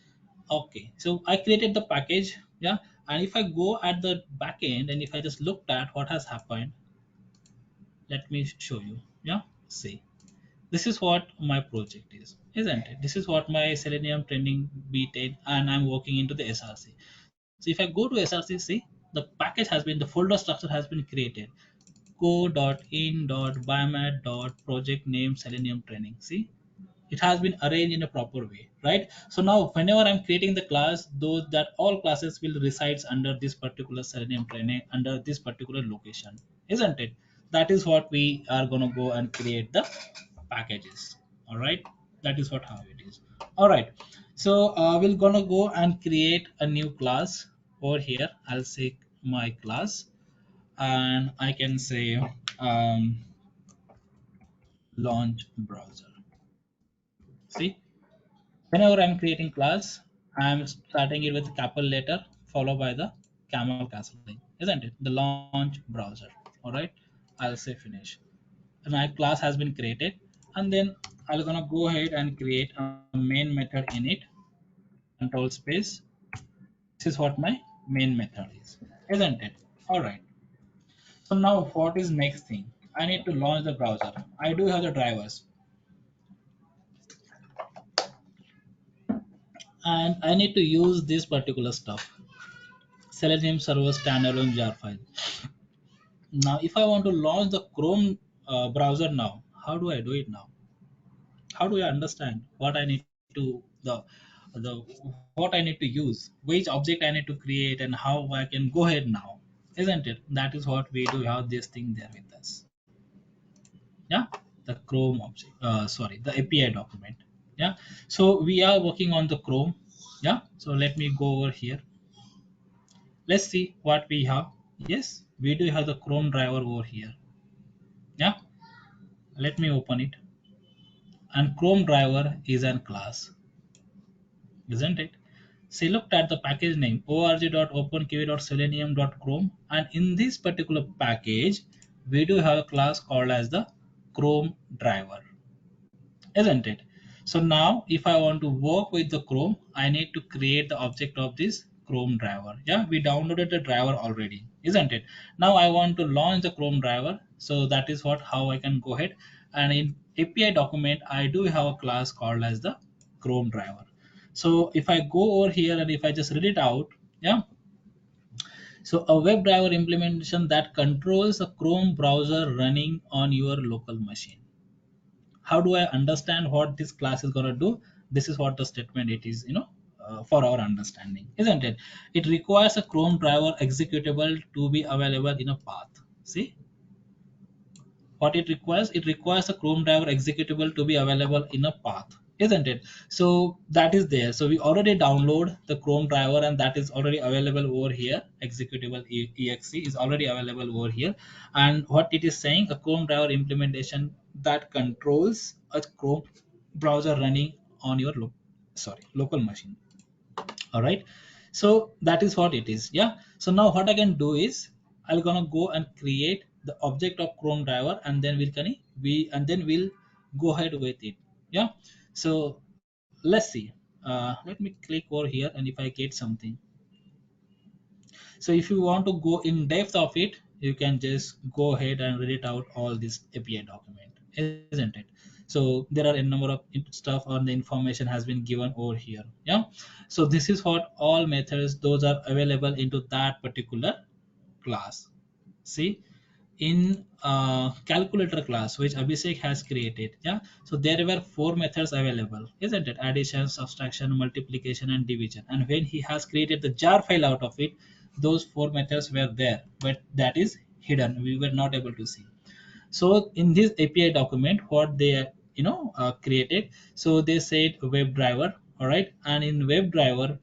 [SPEAKER 2] Okay. So I created the package. Yeah. And if I go at the back end and if I just looked at what has happened, let me show you. Yeah, see, this is what my project is, isn't it? This is what my Selenium training b10, and I'm working into the SRC. So if I go to SRC, see, the package has been, the folder structure has been created. co.in.biomat.project name Selenium training. See, it has been arranged in a proper way, right? So now whenever I'm creating the class, those that all classes will resides under this particular Selenium training, under this particular location, isn't it? That is what we are going to go and create the packages. All right, that is what how it is. All right, so we're gonna go and create a new class over here. I'll say my class, and I can say um, launch browser. See, whenever I'm creating class, I'm starting it with a capital letter followed by the camel castle thing, isn't it? The launch browser. All right, I'll say finish. And my class has been created, and then I'm gonna go ahead and create a main method in it. Control space. This is what my main method is, isn't it? All right. So now what is next thing? I need to launch the browser. I do have the drivers, and I need to use this particular stuff. Selenium server standalone jar file. Now, if I want to launch the Chrome browser now, how do I do it now? How do I understand what I need to the what I need to use, which object I need to create, and how I can go ahead now, isn't it? That is what we do have this thing there with us. Yeah, the Chrome object. Sorry, the API document. Yeah, so we are working on the Chrome. Yeah, so let me go over here. Let's see what we have. Yes, we do have the Chrome driver over here. Yeah, let me open it. And Chrome driver is an class, isn't it? So looked at the package name org.openqv.selenium.chrome, and in this particular package, we do have a class called as the Chrome driver, isn't it? So now if I want to work with the Chrome, I need to create the object of this Chrome driver. Yeah, we downloaded the driver already, isn't it? Now I want to launch the Chrome driver. So that is what how I can go ahead, and in API document I do have a class called as the Chrome driver. So if I go over here and if I just read it out, yeah, so a WebDriver implementation that controls a Chrome browser running on your local machine. How do I understand what this class is going to do? This is what the statement it is, for our understanding, isn't it? It requires a Chrome driver executable to be available in a path. See what it requires a Chrome driver executable to be available in a path, isn't it? So that is there. So we already download the Chrome driver, and that is already available over here. Executable exe is already available over here. And what it is saying, a Chrome driver implementation that controls a Chrome browser running on your local machine. All right, so that is what it is. Yeah, so now what I can do is I'm gonna go and create the object of Chrome driver, and then we'll go ahead with it. Yeah, so let's see. Let me click over here, and if I get something, so if you want to go in depth of it, you can just go ahead and read it out all this API document, isn't it? So there are a number of stuff on the information has been given over here. Yeah, so this is what all methods those are available into that particular class. See, in calculator class which Abhishek has created, yeah, so there were 4 methods available, isn't it? Addition, subtraction, multiplication, and division. And when he has created the jar file out of it, those 4 methods were there, but that is hidden, we were not able to see. So in this API document what they created, so they said WebDriver. All right, and in WebDriver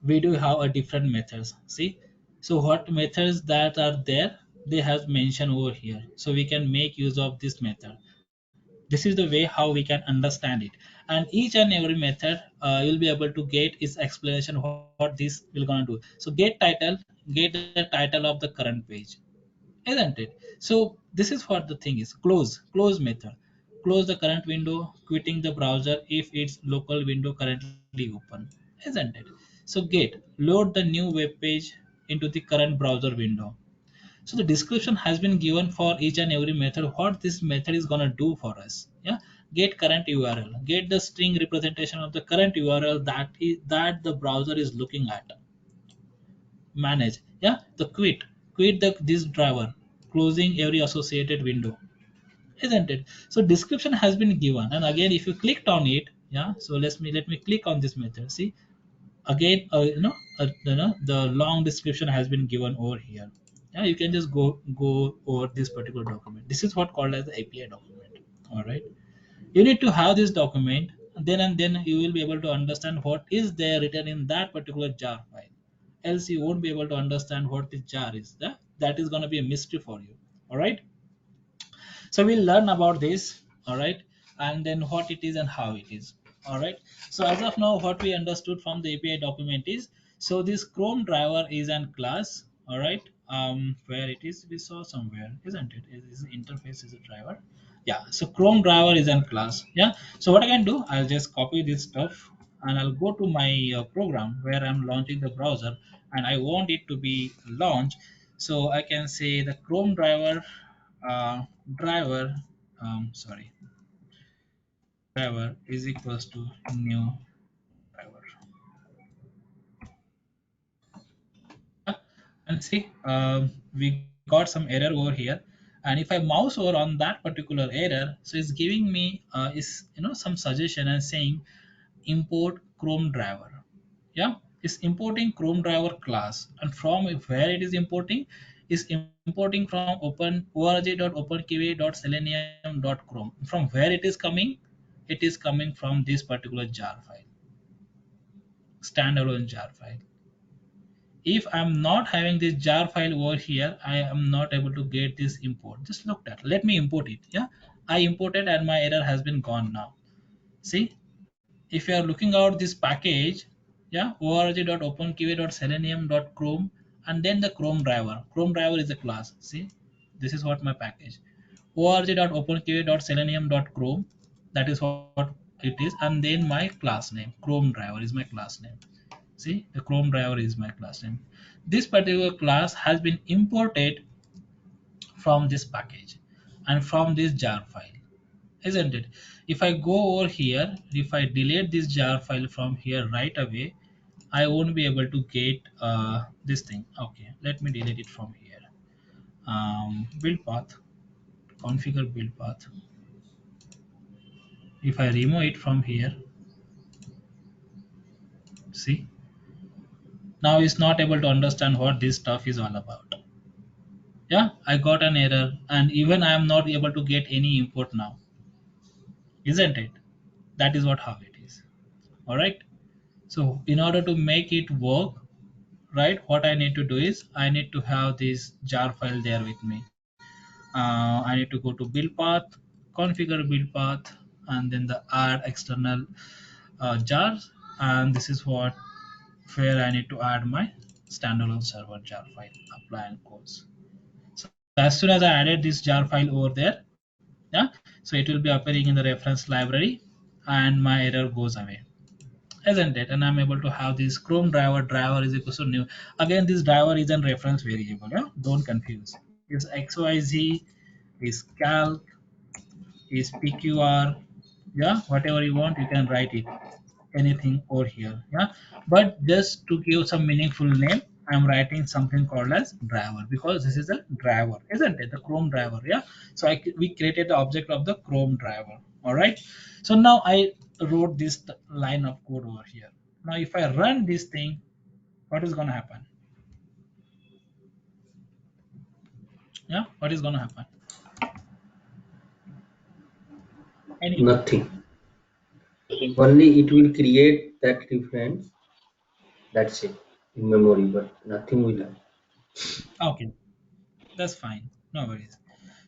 [SPEAKER 2] we do have a different methods. See, so what methods that are there, they have mentioned over here, so we can make use of this method. This is the way how we can understand it, and each and every method you'll be able to get its explanation what this will gonna do. So get the title of the current page, isn't it? So this is what the thing is. Close method, close the current window, quitting the browser if its local window currently open, isn't it? So get load the new web page into the current browser window. So the description has been given for each and every method, what this method is going to do for us. Yeah, get current URL, get the string representation of the current URL that the browser is looking at. Manage, yeah, the quit this driver, closing every associated window, isn't it? So description has been given, and again, if you clicked on it, yeah. So let me click on this method. See, again, the long description has been given over here. Yeah, you can just go over this particular document. This is what called as the API document. All right, you need to have this document, then and then you will be able to understand what is there written in that particular jar file. Else you won't be able to understand what this jar is. That is going to be a mystery for you. All right, so we'll learn about this. All right, and then what it is and how it is. All right, so as of now, what we understood from the API document is, so this Chrome driver is an class. All right, where it is, we saw somewhere, isn't it? Is interface is a driver. Yeah, so Chrome driver is an class. Yeah, so what I can do, I'll just copy this stuff and I'll go to my program where I'm launching the browser, and I want it to be launched. So I can say the Chrome driver, uh, driver sorry, driver is equals to new driver. Yeah, and see, we got some error over here, and if I mouse over on that particular error, so it's giving me is some suggestion and saying import Chrome driver. Yeah, it's importing Chrome driver class, and from where it is importing is importing from open org.openqa.selenium.chrome. From where it is coming, it is coming from this particular jar file, standalone jar file. If I'm not having this jar file over here, I am not able to get this import. Just look at, let me import it. Yeah, I imported and my error has been gone now. See, if you are looking out this package, yeah, org.openqa.selenium.chrome, and then the Chrome driver. Chrome driver is a class. See, this is what my package, org.openqa.selenium.chrome, that is what it is, and then my class name Chrome driver is my class name. See, the Chrome driver is my class name. This particular class has been imported from this package and from this jar file, isn't it? If I go over here, if I delete this jar file from here right away, I won't be able to get this thing. Okay, let me delete it from here. Build path, configure build path. If I remove it from here, see, now it's not able to understand what this stuff is all about. Yeah, I got an error, and even I am not able to get any import now, isn't it? That is what how it is. All right, so in order to make it work, right, what I need to do is I need to have this jar file there with me. I need to go to build path, configure build path, and then the add external jars, and this is what where I need to add my standalone server jar file, apply and close. So as soon as I added this jar file over there, yeah, so it will be appearing in the reference library, and my error goes away, isn't it? And I'm able to have this Chrome driver is equal to new. Again, this driver is a reference variable. Yeah, don't confuse. It's XYZ, is calc, is PQR. Yeah, whatever you want, you can write it. Anything over here. Yeah, but just to give some meaningful name, I'm writing something called as driver because this is a driver, isn't it? The Chrome driver. Yeah, so we created the object of the Chrome driver. All right. So now I wrote this line of code over here. Now if I run this thing, what is going to happen? Yeah, what is going to happen? Anything.
[SPEAKER 5] Nothing. Only it will create that reference. That's it in memory, but nothing will happen.
[SPEAKER 2] Okay, that's fine. No worries.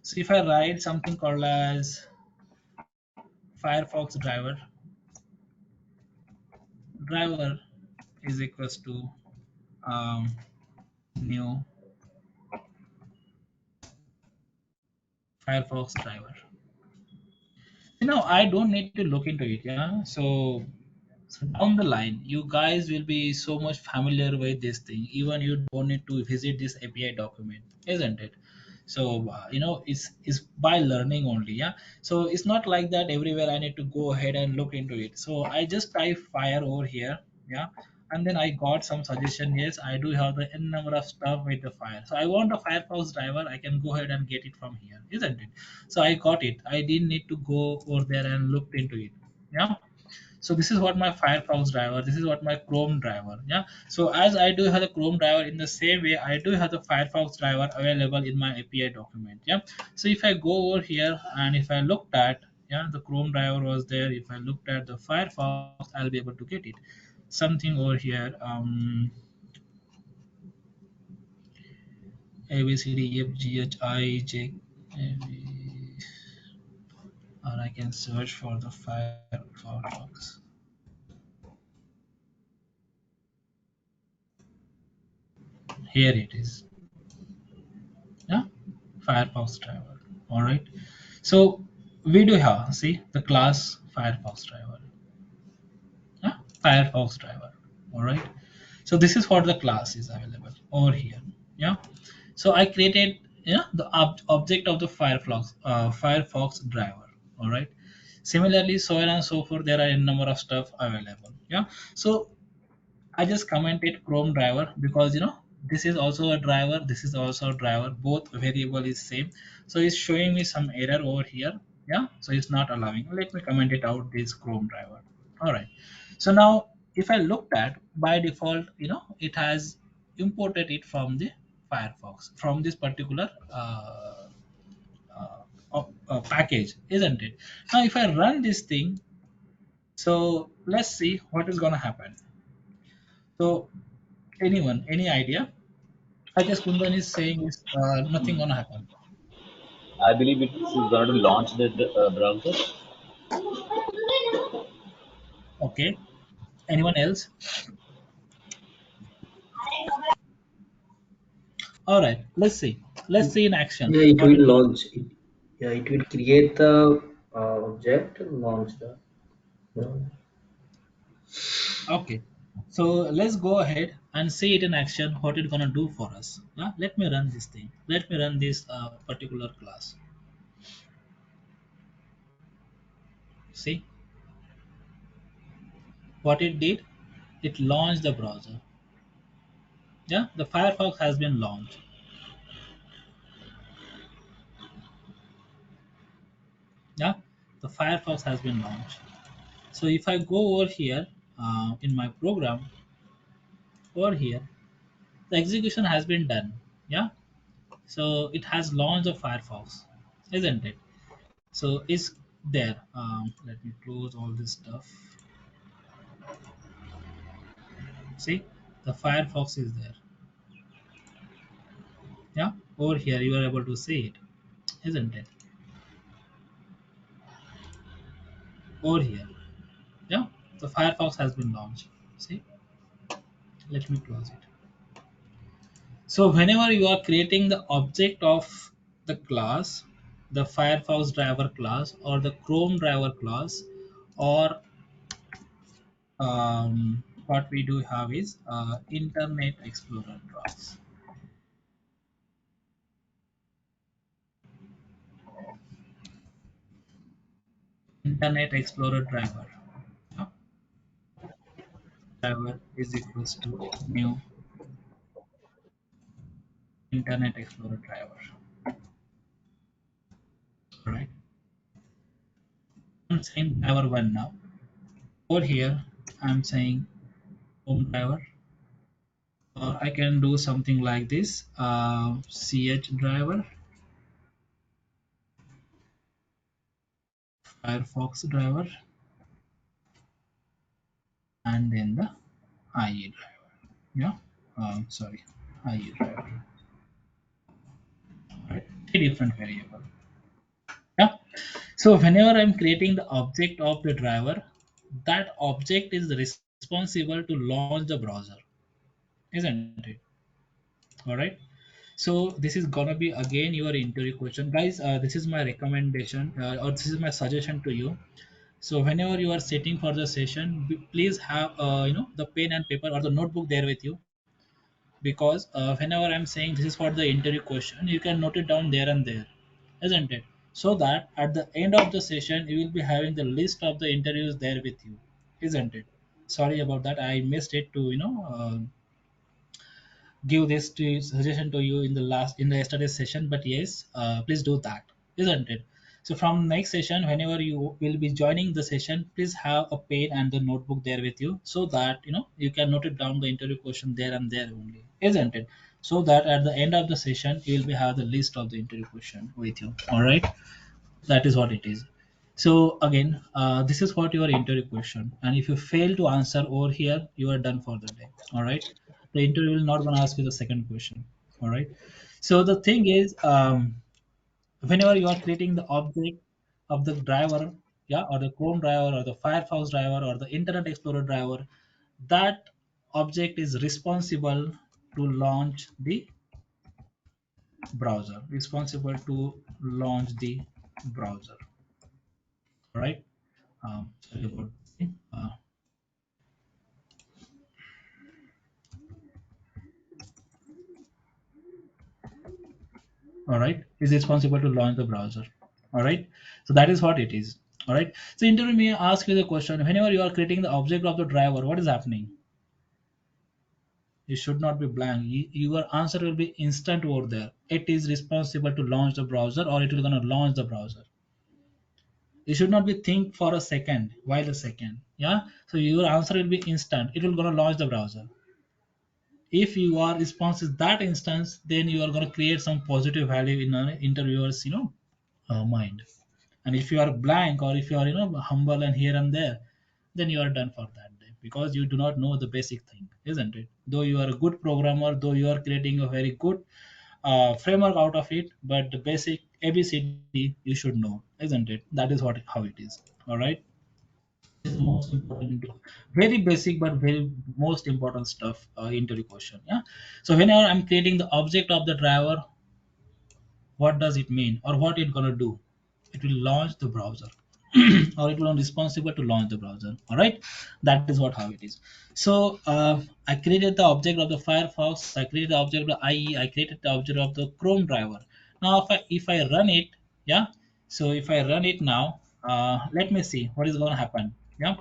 [SPEAKER 2] So if I write something called as Firefox driver is equals to um, new Firefox driver. I don't need to look into it. Yeah. So So down the line, you guys will be so much familiar with this thing. Even you don't need to visit this API document, isn't it? So it's by learning only. Yeah. So it's not like that everywhere I need to go ahead and look into it. So I just type fire over here. Yeah. And then I got some suggestion. Yes, I do have the n number of stuff with the fire. So I want a Firefox driver. I can go ahead and get it from here, isn't it? So I got it. I didn't need to go over there and look into it. Yeah. So this is what my Firefox driver, this is what my Chrome driver. Yeah. So as I do have the Chrome driver, in the same way I do have the Firefox driver available in my API document. Yeah. So if I go over here and if I looked at, yeah, the Chrome driver was there. If I looked at the Firefox, I'll be able to get it. Something over here, A B C D E F G H I J, or I can search for the Firefox. Here it is. Yeah, Firefox driver. All right. So we do have, see, the class Firefox driver. Yeah, Firefox driver. All right. So this is what the class is available over here. Yeah. So I created, the object of the Firefox driver. All right. Similarly, so on and so forth. There are a number of stuff available. Yeah. So I just commented Chrome driver because this is also a driver, this is also a driver, both variable is same. So it's showing me some error over here. Yeah, so it's not allowing. Let me comment it out, this Chrome driver. All right. So now if I looked at, by default, it has imported it from the Firefox, from this particular package, isn't it? Now if I run this thing, so let's see what is going to happen. So anyone, any idea? I guess Kundan is saying is nothing gonna happen.
[SPEAKER 3] I believe it's going to launch the browser.
[SPEAKER 2] Okay. Anyone else? All right. Let's see. Let's see in action
[SPEAKER 5] Yeah, it
[SPEAKER 2] what
[SPEAKER 5] will
[SPEAKER 2] it's gonna do.
[SPEAKER 5] launch it. Yeah, it will create the object and launch the. Uh,
[SPEAKER 2] Okay. So let's go ahead and see it in action. What it's gonna do for us. Yeah. Let me run this thing. Let me run this particular class. See what it did? It launched the browser. Yeah. The Firefox has been launched. Yeah. The Firefox has been launched. So if I go over here in my program, over here the execution has been done. Yeah. So it has launched the Firefox, isn't it? So it's there. Let me close all this stuff. See, the Firefox is there. Yeah, over here you are able to see it, isn't it? Over here. Yeah, the Firefox has been launched. See, let me close it. So whenever you are creating the object of the class, the Firefox driver class or the Chrome driver class, or what we do have is Internet Explorer class. Internet Explorer driver. Yeah, driver is equals to new Internet Explorer driver. All right. I'm saying driver one now. Over here, I'm saying home driver. Or I can do something like this: ch driver, Firefox driver, and then the IE driver. Yeah. Sorry, IE driver. Right. Three different variable. Yeah. So whenever I'm creating the object of the driver, that object is responsible to launch the browser, isn't it? All right. So this is gonna be again your interview question, guys. This is my recommendation or this is my suggestion to you. So whenever you are sitting for the session, please have the pen and paper or the notebook there with you, because whenever I'm saying this is for the interview question, you can note it down there and there, isn't it? So that at the end of the session, you will be having the list of the interviews there with you, isn't it? Sorry about that. I missed it to give this suggestion to you in the yesterday's session, but yes, please do that, isn't it? So from next session, whenever you will be joining the session, please have a pen and the notebook there with you, so that you can note it down the interview question there and there only, isn't it? So that at the end of the session, you will be have the list of the interview question with you. All right, that is what it is. So again, this is what your interview question, and if you fail to answer over here, you are done for the day. All right, the interview will not gonna ask you the second question. All right. So the thing is, whenever you are creating the object of the driver, yeah, or the Chrome driver, or the Firefox driver, or the Internet Explorer driver, that object is responsible to launch the browser. Responsible to launch the browser. All right. Sorry about uh, all right, is responsible to launch the browser. All right, so that is what it is. All right, so interview may ask you the question, whenever you are creating the object of the driver, what is happening? It should not be blank. Your answer will be instant over there. It is responsible to launch the browser, or it will gonna launch the browser. You should not be think for a second, while a second, yeah. So your answer will be instant. It will gonna launch the browser. If your response is that instance, then you are going to create some positive value in an interviewer's mind. And if you are blank, or if you are humble and here and there, then you are done for that day, because you do not know the basic thing, isn't it? Though you are a good programmer, though you are creating a very good framework out of it, but the basic ABCD you should know, isn't it? That is what how it is. All right, is most important, very basic but very most important stuff into the question. Yeah, so whenever I'm creating the object of the driver, what does it mean, or what it gonna do? It will launch the browser, or it will be responsible to launch the browser. All right, that is what how it is. So I created the object of the Firefox, I created the object of the IE, I created the object of the Chrome driver. Now if I run it, yeah, so if I run it now, let me see what is going to happen. Yeah,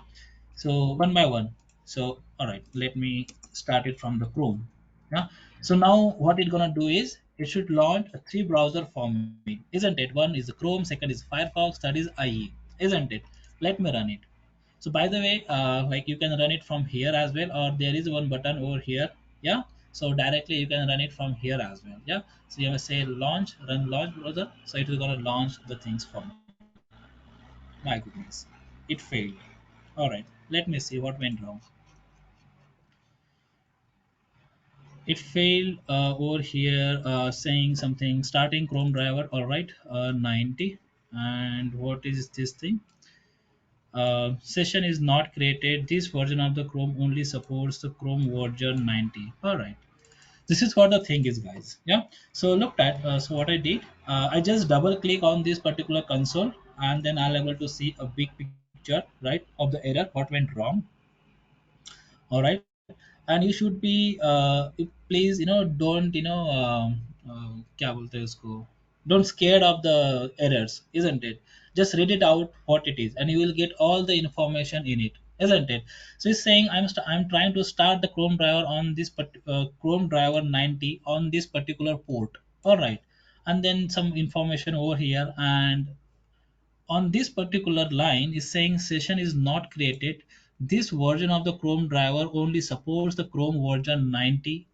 [SPEAKER 2] so one by one. So all right, let me start it from the Chrome. Yeah, so now what it's gonna do is it should launch a three browser for me, isn't it? One is Chrome, second is Firefox, third is IE, isn't it? Let me run it. So by the way, like you can run it from here as well, or there is one button over here. Yeah, so directly you can run it from here as well. Yeah, so you have to say launch, run launch browser, so it is gonna launch the things for me. My goodness, it failed. All right, let me see what went wrong. It failed over here, saying something starting Chrome driver. All right, 90. And what is this thing? Session is not created. This version of the Chrome only supports the Chrome version 90. All right, this is what the thing is, guys. Yeah, so looked at, so what I did, I just double click on this particular console, and then I'll able to see a big picture, right, of the error, what went wrong. All right, and you should be please don't क्या बोलते हैं उसको, don't scared of the errors, isn't it? Just read it out what it is, and you will get all the information in it, isn't it? So it's saying I'm trying to start the Chrome driver on this Chrome driver 90 on this particular port. All right, and then some information over here, and on this particular line is saying session is not created. This version of the Chrome driver only supports the Chrome version 90.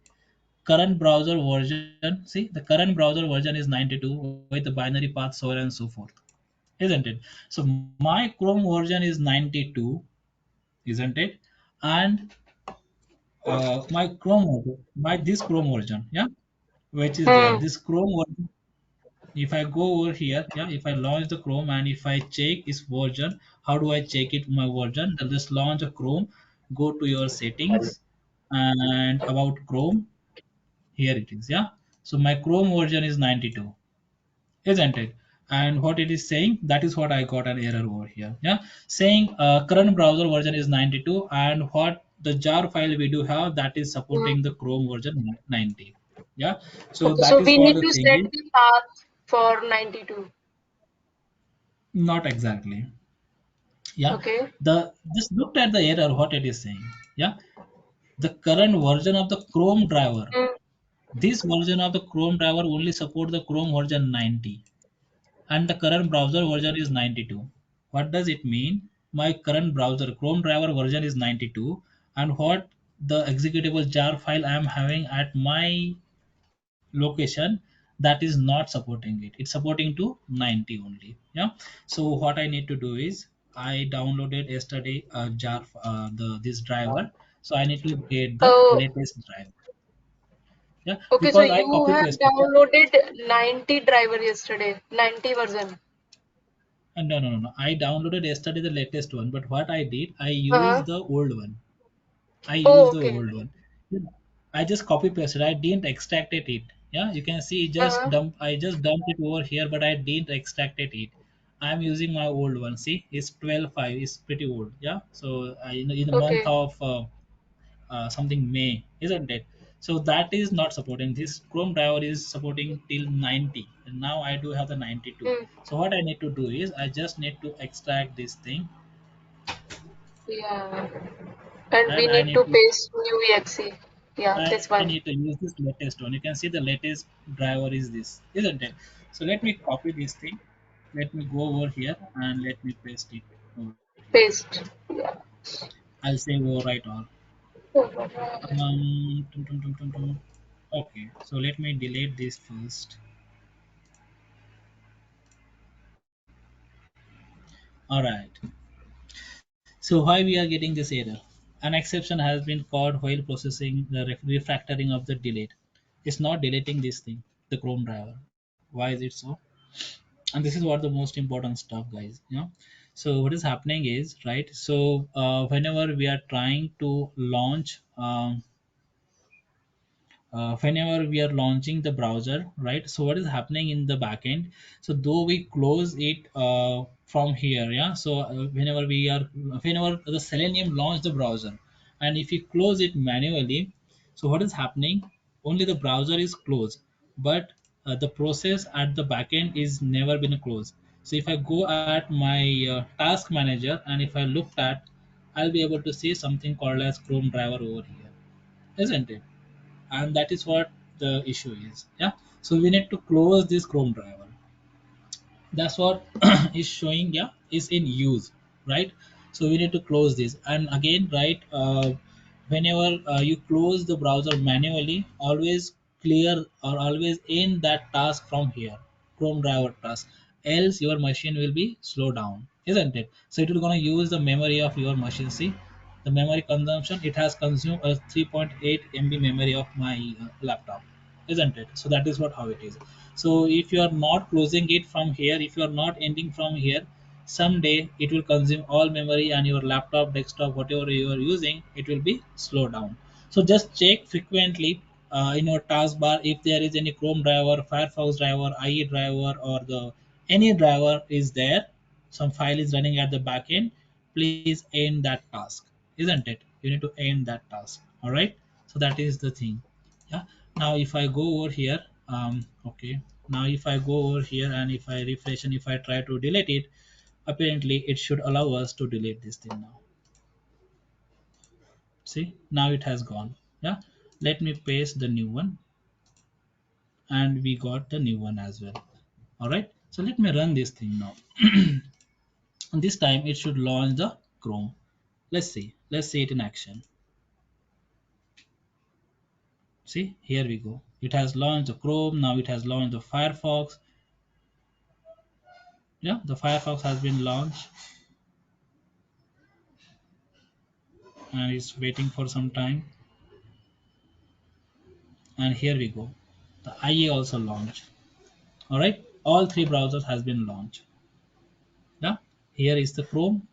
[SPEAKER 2] Current browser version, see, the current browser version is 92 with the binary path, so on and so forth, isn't it? So my Chrome version is 92, isn't it? And my Chrome version, my this Chrome version, yeah, which is there,
[SPEAKER 6] Hmm.
[SPEAKER 2] this Chrome version. If I go over here, yeah, if I launch the Chrome and if I check its version, how do I check it my version? I'll just launch a Chrome, go to your settings, and about Chrome, here it is. Yeah, so my Chrome version is 92, isn't it? and what it is saying, that is what I got an error over here. Yeah, saying current browser version is 92, and what the jar file we do have, that is
[SPEAKER 6] Mm.
[SPEAKER 2] supporting the Chrome version 90. Yeah, so
[SPEAKER 6] Okay,
[SPEAKER 2] that
[SPEAKER 6] so
[SPEAKER 2] is
[SPEAKER 6] we
[SPEAKER 2] what
[SPEAKER 6] need
[SPEAKER 2] the
[SPEAKER 6] to
[SPEAKER 2] thing
[SPEAKER 6] set
[SPEAKER 2] is.
[SPEAKER 6] the path for 92.
[SPEAKER 2] Not exactly. Yeah,
[SPEAKER 6] Okay.
[SPEAKER 2] just looked at the error, what it is saying. Yeah, the current version of the Chrome driver,
[SPEAKER 6] Mm.
[SPEAKER 2] this version of the Chrome driver only support the Chrome version 90, and the current browser version is 92. What does it mean? My current browser Chrome driver version is 92, and what the executable jar file I am having at my location, that is not supporting it. It's supporting to 90 only. Yeah. So what I need to do is, I downloaded yesterday a jar the this driver. So I need to get the
[SPEAKER 6] Oh,
[SPEAKER 2] latest driver. Yeah,
[SPEAKER 6] okay, so
[SPEAKER 2] because I
[SPEAKER 6] you
[SPEAKER 2] copy
[SPEAKER 6] have
[SPEAKER 2] pasted.
[SPEAKER 6] downloaded 90 driver yesterday, 90 version.
[SPEAKER 2] No, no, no, no. I downloaded yesterday the latest one, but what I did, I
[SPEAKER 6] Uh-huh.
[SPEAKER 2] used the old one. I
[SPEAKER 6] Oh,
[SPEAKER 2] used the
[SPEAKER 6] okay.
[SPEAKER 2] old one. Yeah. I just copy pasted. I didn't extract it. Yeah, you can see just
[SPEAKER 6] Uh-huh.
[SPEAKER 2] dump. I just dumped it over here, but I didn't extract it. I'm using my old one. See, it's 12.5. It's pretty old. Yeah. So in the month
[SPEAKER 6] Okay.
[SPEAKER 2] of something May, isn't it? So that is not supporting. This Chrome driver is supporting till 90, and now I do have the 92.
[SPEAKER 6] Mm.
[SPEAKER 2] So what I need to do is, I just need to extract this thing,
[SPEAKER 6] Yeah. And we
[SPEAKER 2] and I
[SPEAKER 6] need
[SPEAKER 2] need
[SPEAKER 6] to
[SPEAKER 2] to
[SPEAKER 6] paste new exe. Yeah, this
[SPEAKER 2] I
[SPEAKER 6] one.
[SPEAKER 2] need to use this latest one. You can see the latest driver is this, isn't it? So let me copy this thing. Let me go over here and let me paste it over here.
[SPEAKER 6] Paste. Yeah.
[SPEAKER 2] I'll say overwrite all.
[SPEAKER 6] Oh,
[SPEAKER 2] Tum. Okay, so let me delete this first. All right. So why we are getting this error? An exception has been caught while processing the refactoring of the delete. It's not deleting this thing, the Chrome driver. Why is it so? And this is what the most important stuff, guys. So what is happening is, right, so whenever we are trying to launch whenever we are launching the browser, right, so what is happening in the backend, so though we close it from here, yeah, so whenever the Selenium launch the browser, and if you close it manually, so what is happening, only the browser is closed, but the process at the backend is never been closed. So if I go at my task manager, and if I looked at, I'll be able to see something called as Chrome driver over here, isn't it? And that is what the issue is. Yeah, so we need to close this Chrome driver. That's what is showing, yeah, is in use, right? So we need to close this, and again, right, whenever you close the browser manually, always clear or always end that task from here, Chrome driver task, else your machine will be slow down, isn't it? So it will gonna use the memory of your machine. See the memory consumption, it has consumed a 3.8 MB memory of my laptop, isn't it? So that is what how it is. So if you are not closing it from here, if you are not ending from here, someday it will consume all memory, and your laptop, desktop, whatever you are using, it will be slowed down. So just check frequently in your taskbar if there is any Chrome driver, Firefox driver, IE driver, or the any driver is there, some file is running at the back end, please end that task, isn't it? You need to end that task. All right, so that is the thing. Yeah, now if I go over here, okay, now if I go over here and if I refresh and if I try to delete it, apparently it should allow us to delete this thing now. See, now it has gone. Yeah, let me paste the new one, and we got the new one as well. All right, so let me run this thing now. And this time it should launch the Chrome. Let's see it in action. See, here we go. It has launched the Chrome. Now it has launched the Firefox. Yeah, the Firefox has been launched, and it's waiting for some time. And here we go. The IE also launched. All right, all three browsers has been launched. Yeah, here is the Chrome.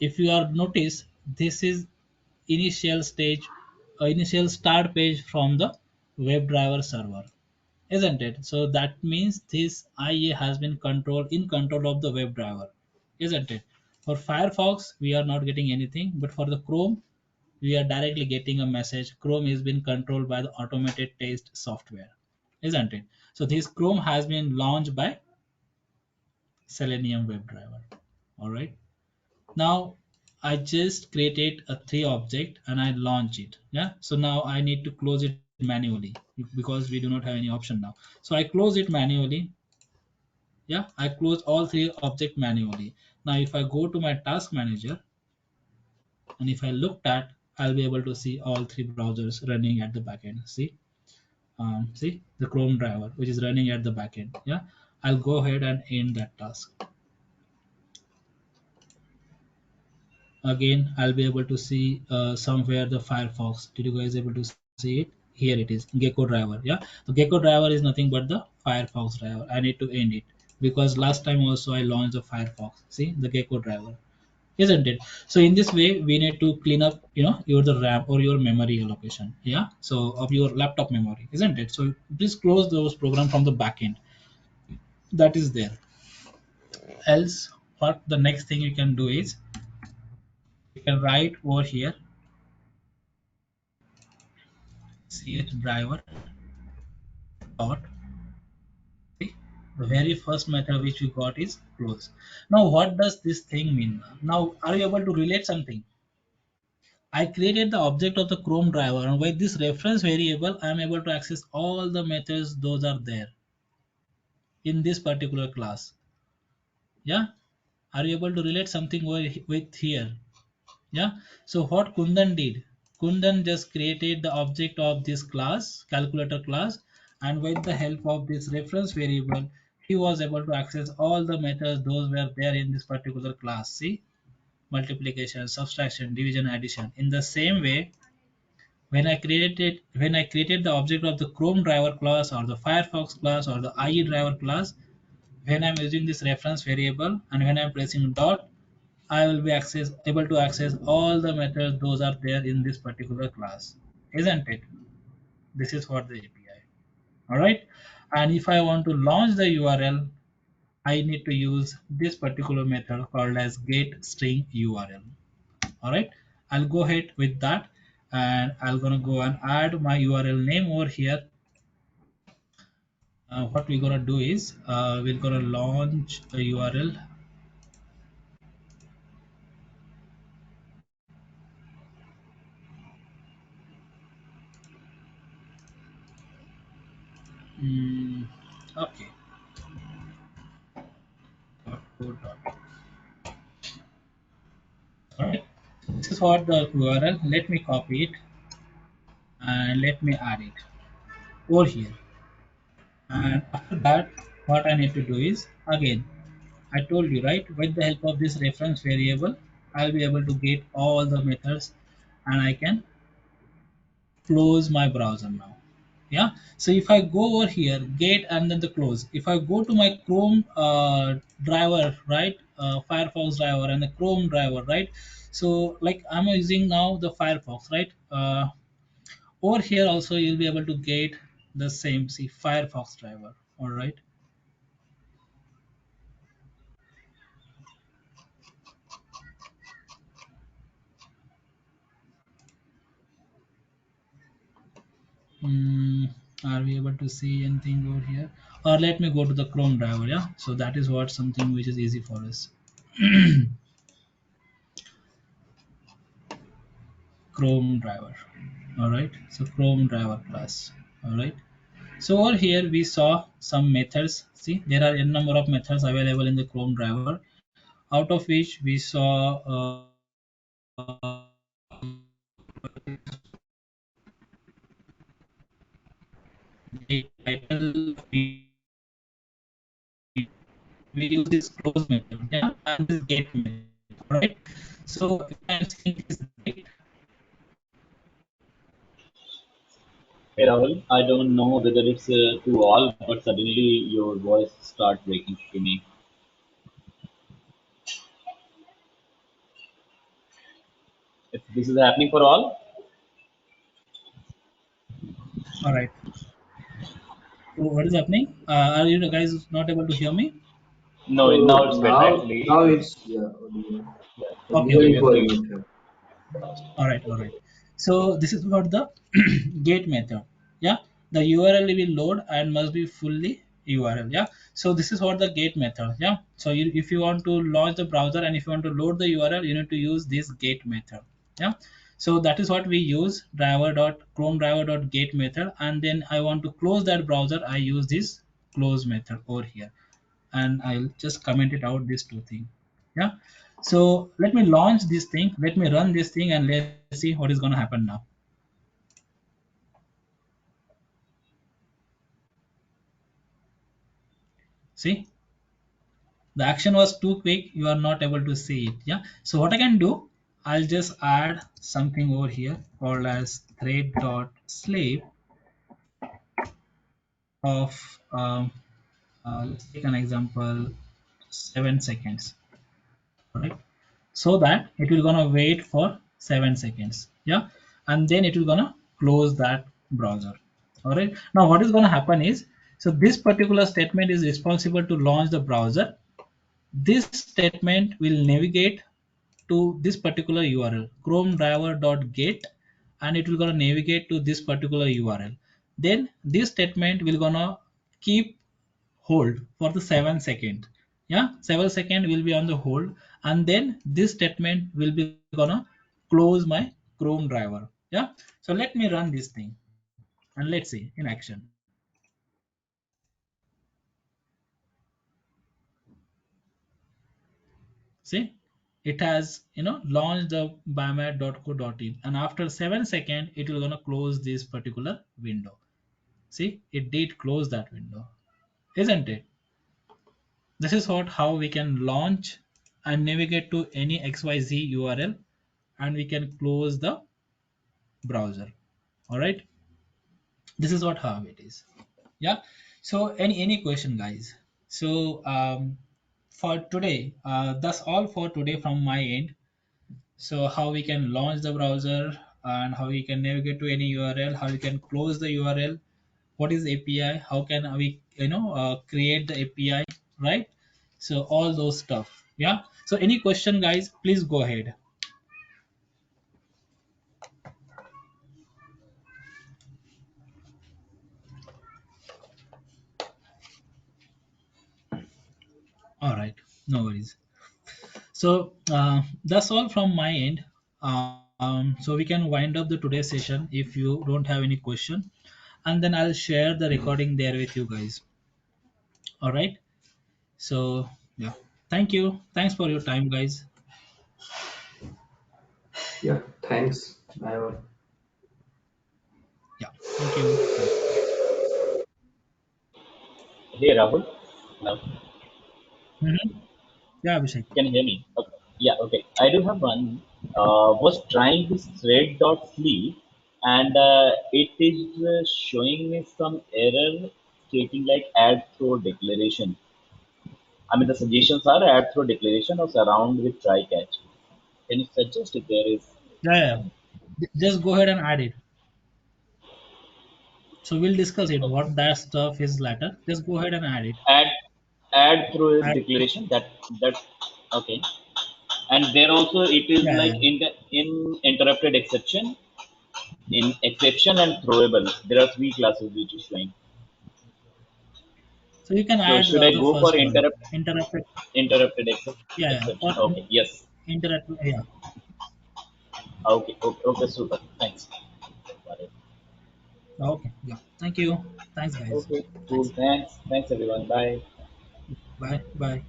[SPEAKER 2] If you are notice, this is initial stage, initial start page from the WebDriver server. isn't it? So that means this IA has been in control of the WebDriver, isn't it? For Firefox, we are not getting anything, but for the Chrome, we are directly getting a message. Chrome is being controlled by the automated test software, isn't it? So this Chrome has been launched by Selenium WebDriver. All right. Now I just created a three object and I launch it. Yeah. So now I need to close it manually because we do not have any option now. So I close it manually. Yeah. I close all three object manually. Now if I go to my task manager and if I looked at, I'll be able to see all three browsers running at the backend. See the Chrome driver which is running at the backend. Yeah. I'll go ahead and end that task. Again, I'll be able to see somewhere the Firefox. Did you guys able to see it? Here it is, Gecko driver. Yeah, the Gecko driver is nothing but the Firefox driver. I need to end it because last time also I launched the Firefox. See the Gecko driver, isn't it? So in this way, we need to clean up, your the RAM or your memory allocation. Yeah, so of your laptop memory, isn't it? So please close those program from the backend that is there. Else, what the next thing you can do is you can write over here ch driver dot. See, the very first method which we got is close. Now what does this thing mean? Now are you able to relate something? I created the object of the Chrome driver and with this reference variable I am able to access all the methods those are there in this particular class. Yeah, are you able to relate something with here? Yeah, so what Kundan did, Kundan just created the object of this class, calculator class, and with the help of this reference variable, he was able to access all the methods those were there in this particular class. See, multiplication, subtraction, division, addition. In the same way, when I created the object of the Chrome driver class or the Firefox class or the IE driver class, when I'm using this reference variable and when I'm pressing dot, I will be able to access all the methods those are there in this particular class, isn't it? This is what the API. All right. And if I want to launch the URL, I need to use this particular method called as get string URL. All right. I'll go ahead with that and I'm gonna go and add my URL name over here. What we're gonna do is we're gonna launch a URL. Mm, okay. Alright, this is what the URL. Let me copy it and let me add it over here. And after that, what I need to do is again, I told you right, with the help of this reference variable, I'll be able to get all the methods and I can close my browser now. Yeah, so if I go over here, get and then the close. If I go to my Chrome driver, right, Firefox driver and the Chrome driver, right. So like I'm using now the Firefox, right. Over here also you'll be able to get the same, see, Firefox driver. All right. Mm, are we able to see anything over here? Or let me go to the Chrome driver. Yeah. So that is what something which is easy for us. Chrome driver. All right. So Chrome driver class. All right. So over here we saw some methods. See, there are a number of methods available in the Chrome driver, out of which we saw the title. We use this close method, yeah, and this get method, right? So if I'm saying this get,
[SPEAKER 3] Hey Rahul, I don't know whether it's to all, but suddenly your voice start breaking to me. If this is happening for all,
[SPEAKER 2] all right. So what is happening? Are you guys not able to hear me?
[SPEAKER 3] No, now
[SPEAKER 5] So
[SPEAKER 3] it's better
[SPEAKER 5] now
[SPEAKER 3] actually.
[SPEAKER 5] it's yeah, audible.
[SPEAKER 3] Yeah,
[SPEAKER 2] Okay,
[SPEAKER 5] Earlier
[SPEAKER 2] okay,
[SPEAKER 5] it
[SPEAKER 2] okay.
[SPEAKER 5] was
[SPEAKER 3] previously it
[SPEAKER 5] muted.
[SPEAKER 3] lost.
[SPEAKER 2] All right. So this is about the gate method. Yeah, the URL will load and must be fully URL. Yeah, so this is what the gate method. Yeah, so if you want to launch the browser and if you want to load the URL, you need to use this gate method. Yeah, so that is what we use driver dot chrome driver dot gate method, and then I want to close that browser. I use this close method over here, and I'll just comment it out these two things. Yeah. So let me launch this thing. Let me run this thing and let's see what is going to happen now. See, the action was too quick. You are not able to see it. Yeah. So what I can do, I'll just add something over here called as thread dot slave of let's take an example 7 seconds. All right. So that it will gonna wait for 7 seconds. Yeah, and then it will gonna close that browser. All right, now what is gonna happen is, so this particular statement is responsible to launch the browser. This statement will navigate to this particular URL chrome driver.get, and it will gonna navigate to this particular URL. Then this statement will gonna keep hold for the 7 second. Yeah, 7 second will be on the hold, and then this statement will be gonna close my chrome driver. Yeah, so let me run this thing and let's see in action. See, it has launched the biomat.co.in, and after 7 seconds it will gonna close this particular window. See, it did close that window, isn't it? This is what how we can launch and navigate to any XYZ URL, and we can close the browser. All right, this is what how it is. Yeah, so any question, guys? So for today, that's all for today from my end. So how we can launch the browser and how we can navigate to any URL, how we can close the URL, what is API, how can we create the API, right? So all those stuff. Yeah, so any question, guys, please go ahead. All right, no worries. So that's all from my end. So we can wind up the today's session if you don't have any question, and then I'll share the recording there with you guys. All right. So yeah, thank you. Thanks for your time, guys.
[SPEAKER 5] Yeah, thanks. Bye.
[SPEAKER 2] Yeah, thank you. Bye.
[SPEAKER 3] Hey Rahul, now
[SPEAKER 2] Mhm. Yeah, Abhishek.
[SPEAKER 3] can you hear me? Okay. Yeah, okay. I do have one. Was trying this thread dot sleep, and it is showing me some error stating like add through declaration. I mean, the suggestions are add through declaration or surround with try catch. Can you suggest if there is
[SPEAKER 2] Yeah, yeah.
[SPEAKER 3] some
[SPEAKER 2] Just go ahead and add it. So we'll discuss it.
[SPEAKER 3] okay.
[SPEAKER 2] What that stuff is later. Just go ahead and add it.
[SPEAKER 3] Add through
[SPEAKER 2] Add.
[SPEAKER 3] declaration that okay. And there also it is
[SPEAKER 2] Yeah,
[SPEAKER 3] like
[SPEAKER 2] yeah.
[SPEAKER 3] in interrupted exception, in exception and throwable. There are three classes which is showing.
[SPEAKER 2] So you can
[SPEAKER 3] So
[SPEAKER 2] add
[SPEAKER 3] should I
[SPEAKER 2] the
[SPEAKER 3] go for
[SPEAKER 2] first one. Interrupted.
[SPEAKER 3] interrupted
[SPEAKER 2] Yeah, yeah.
[SPEAKER 3] exception?
[SPEAKER 2] For
[SPEAKER 3] Okay, yes.
[SPEAKER 2] interrupted. Yeah.
[SPEAKER 3] Okay, okay, okay, super. Thanks. Got it.
[SPEAKER 2] Okay. Yeah. Thank you. Thanks, guys.
[SPEAKER 3] Okay, cool.
[SPEAKER 2] Thanks.
[SPEAKER 3] Thanks. Thanks everyone. Bye.
[SPEAKER 2] Bye. Bye.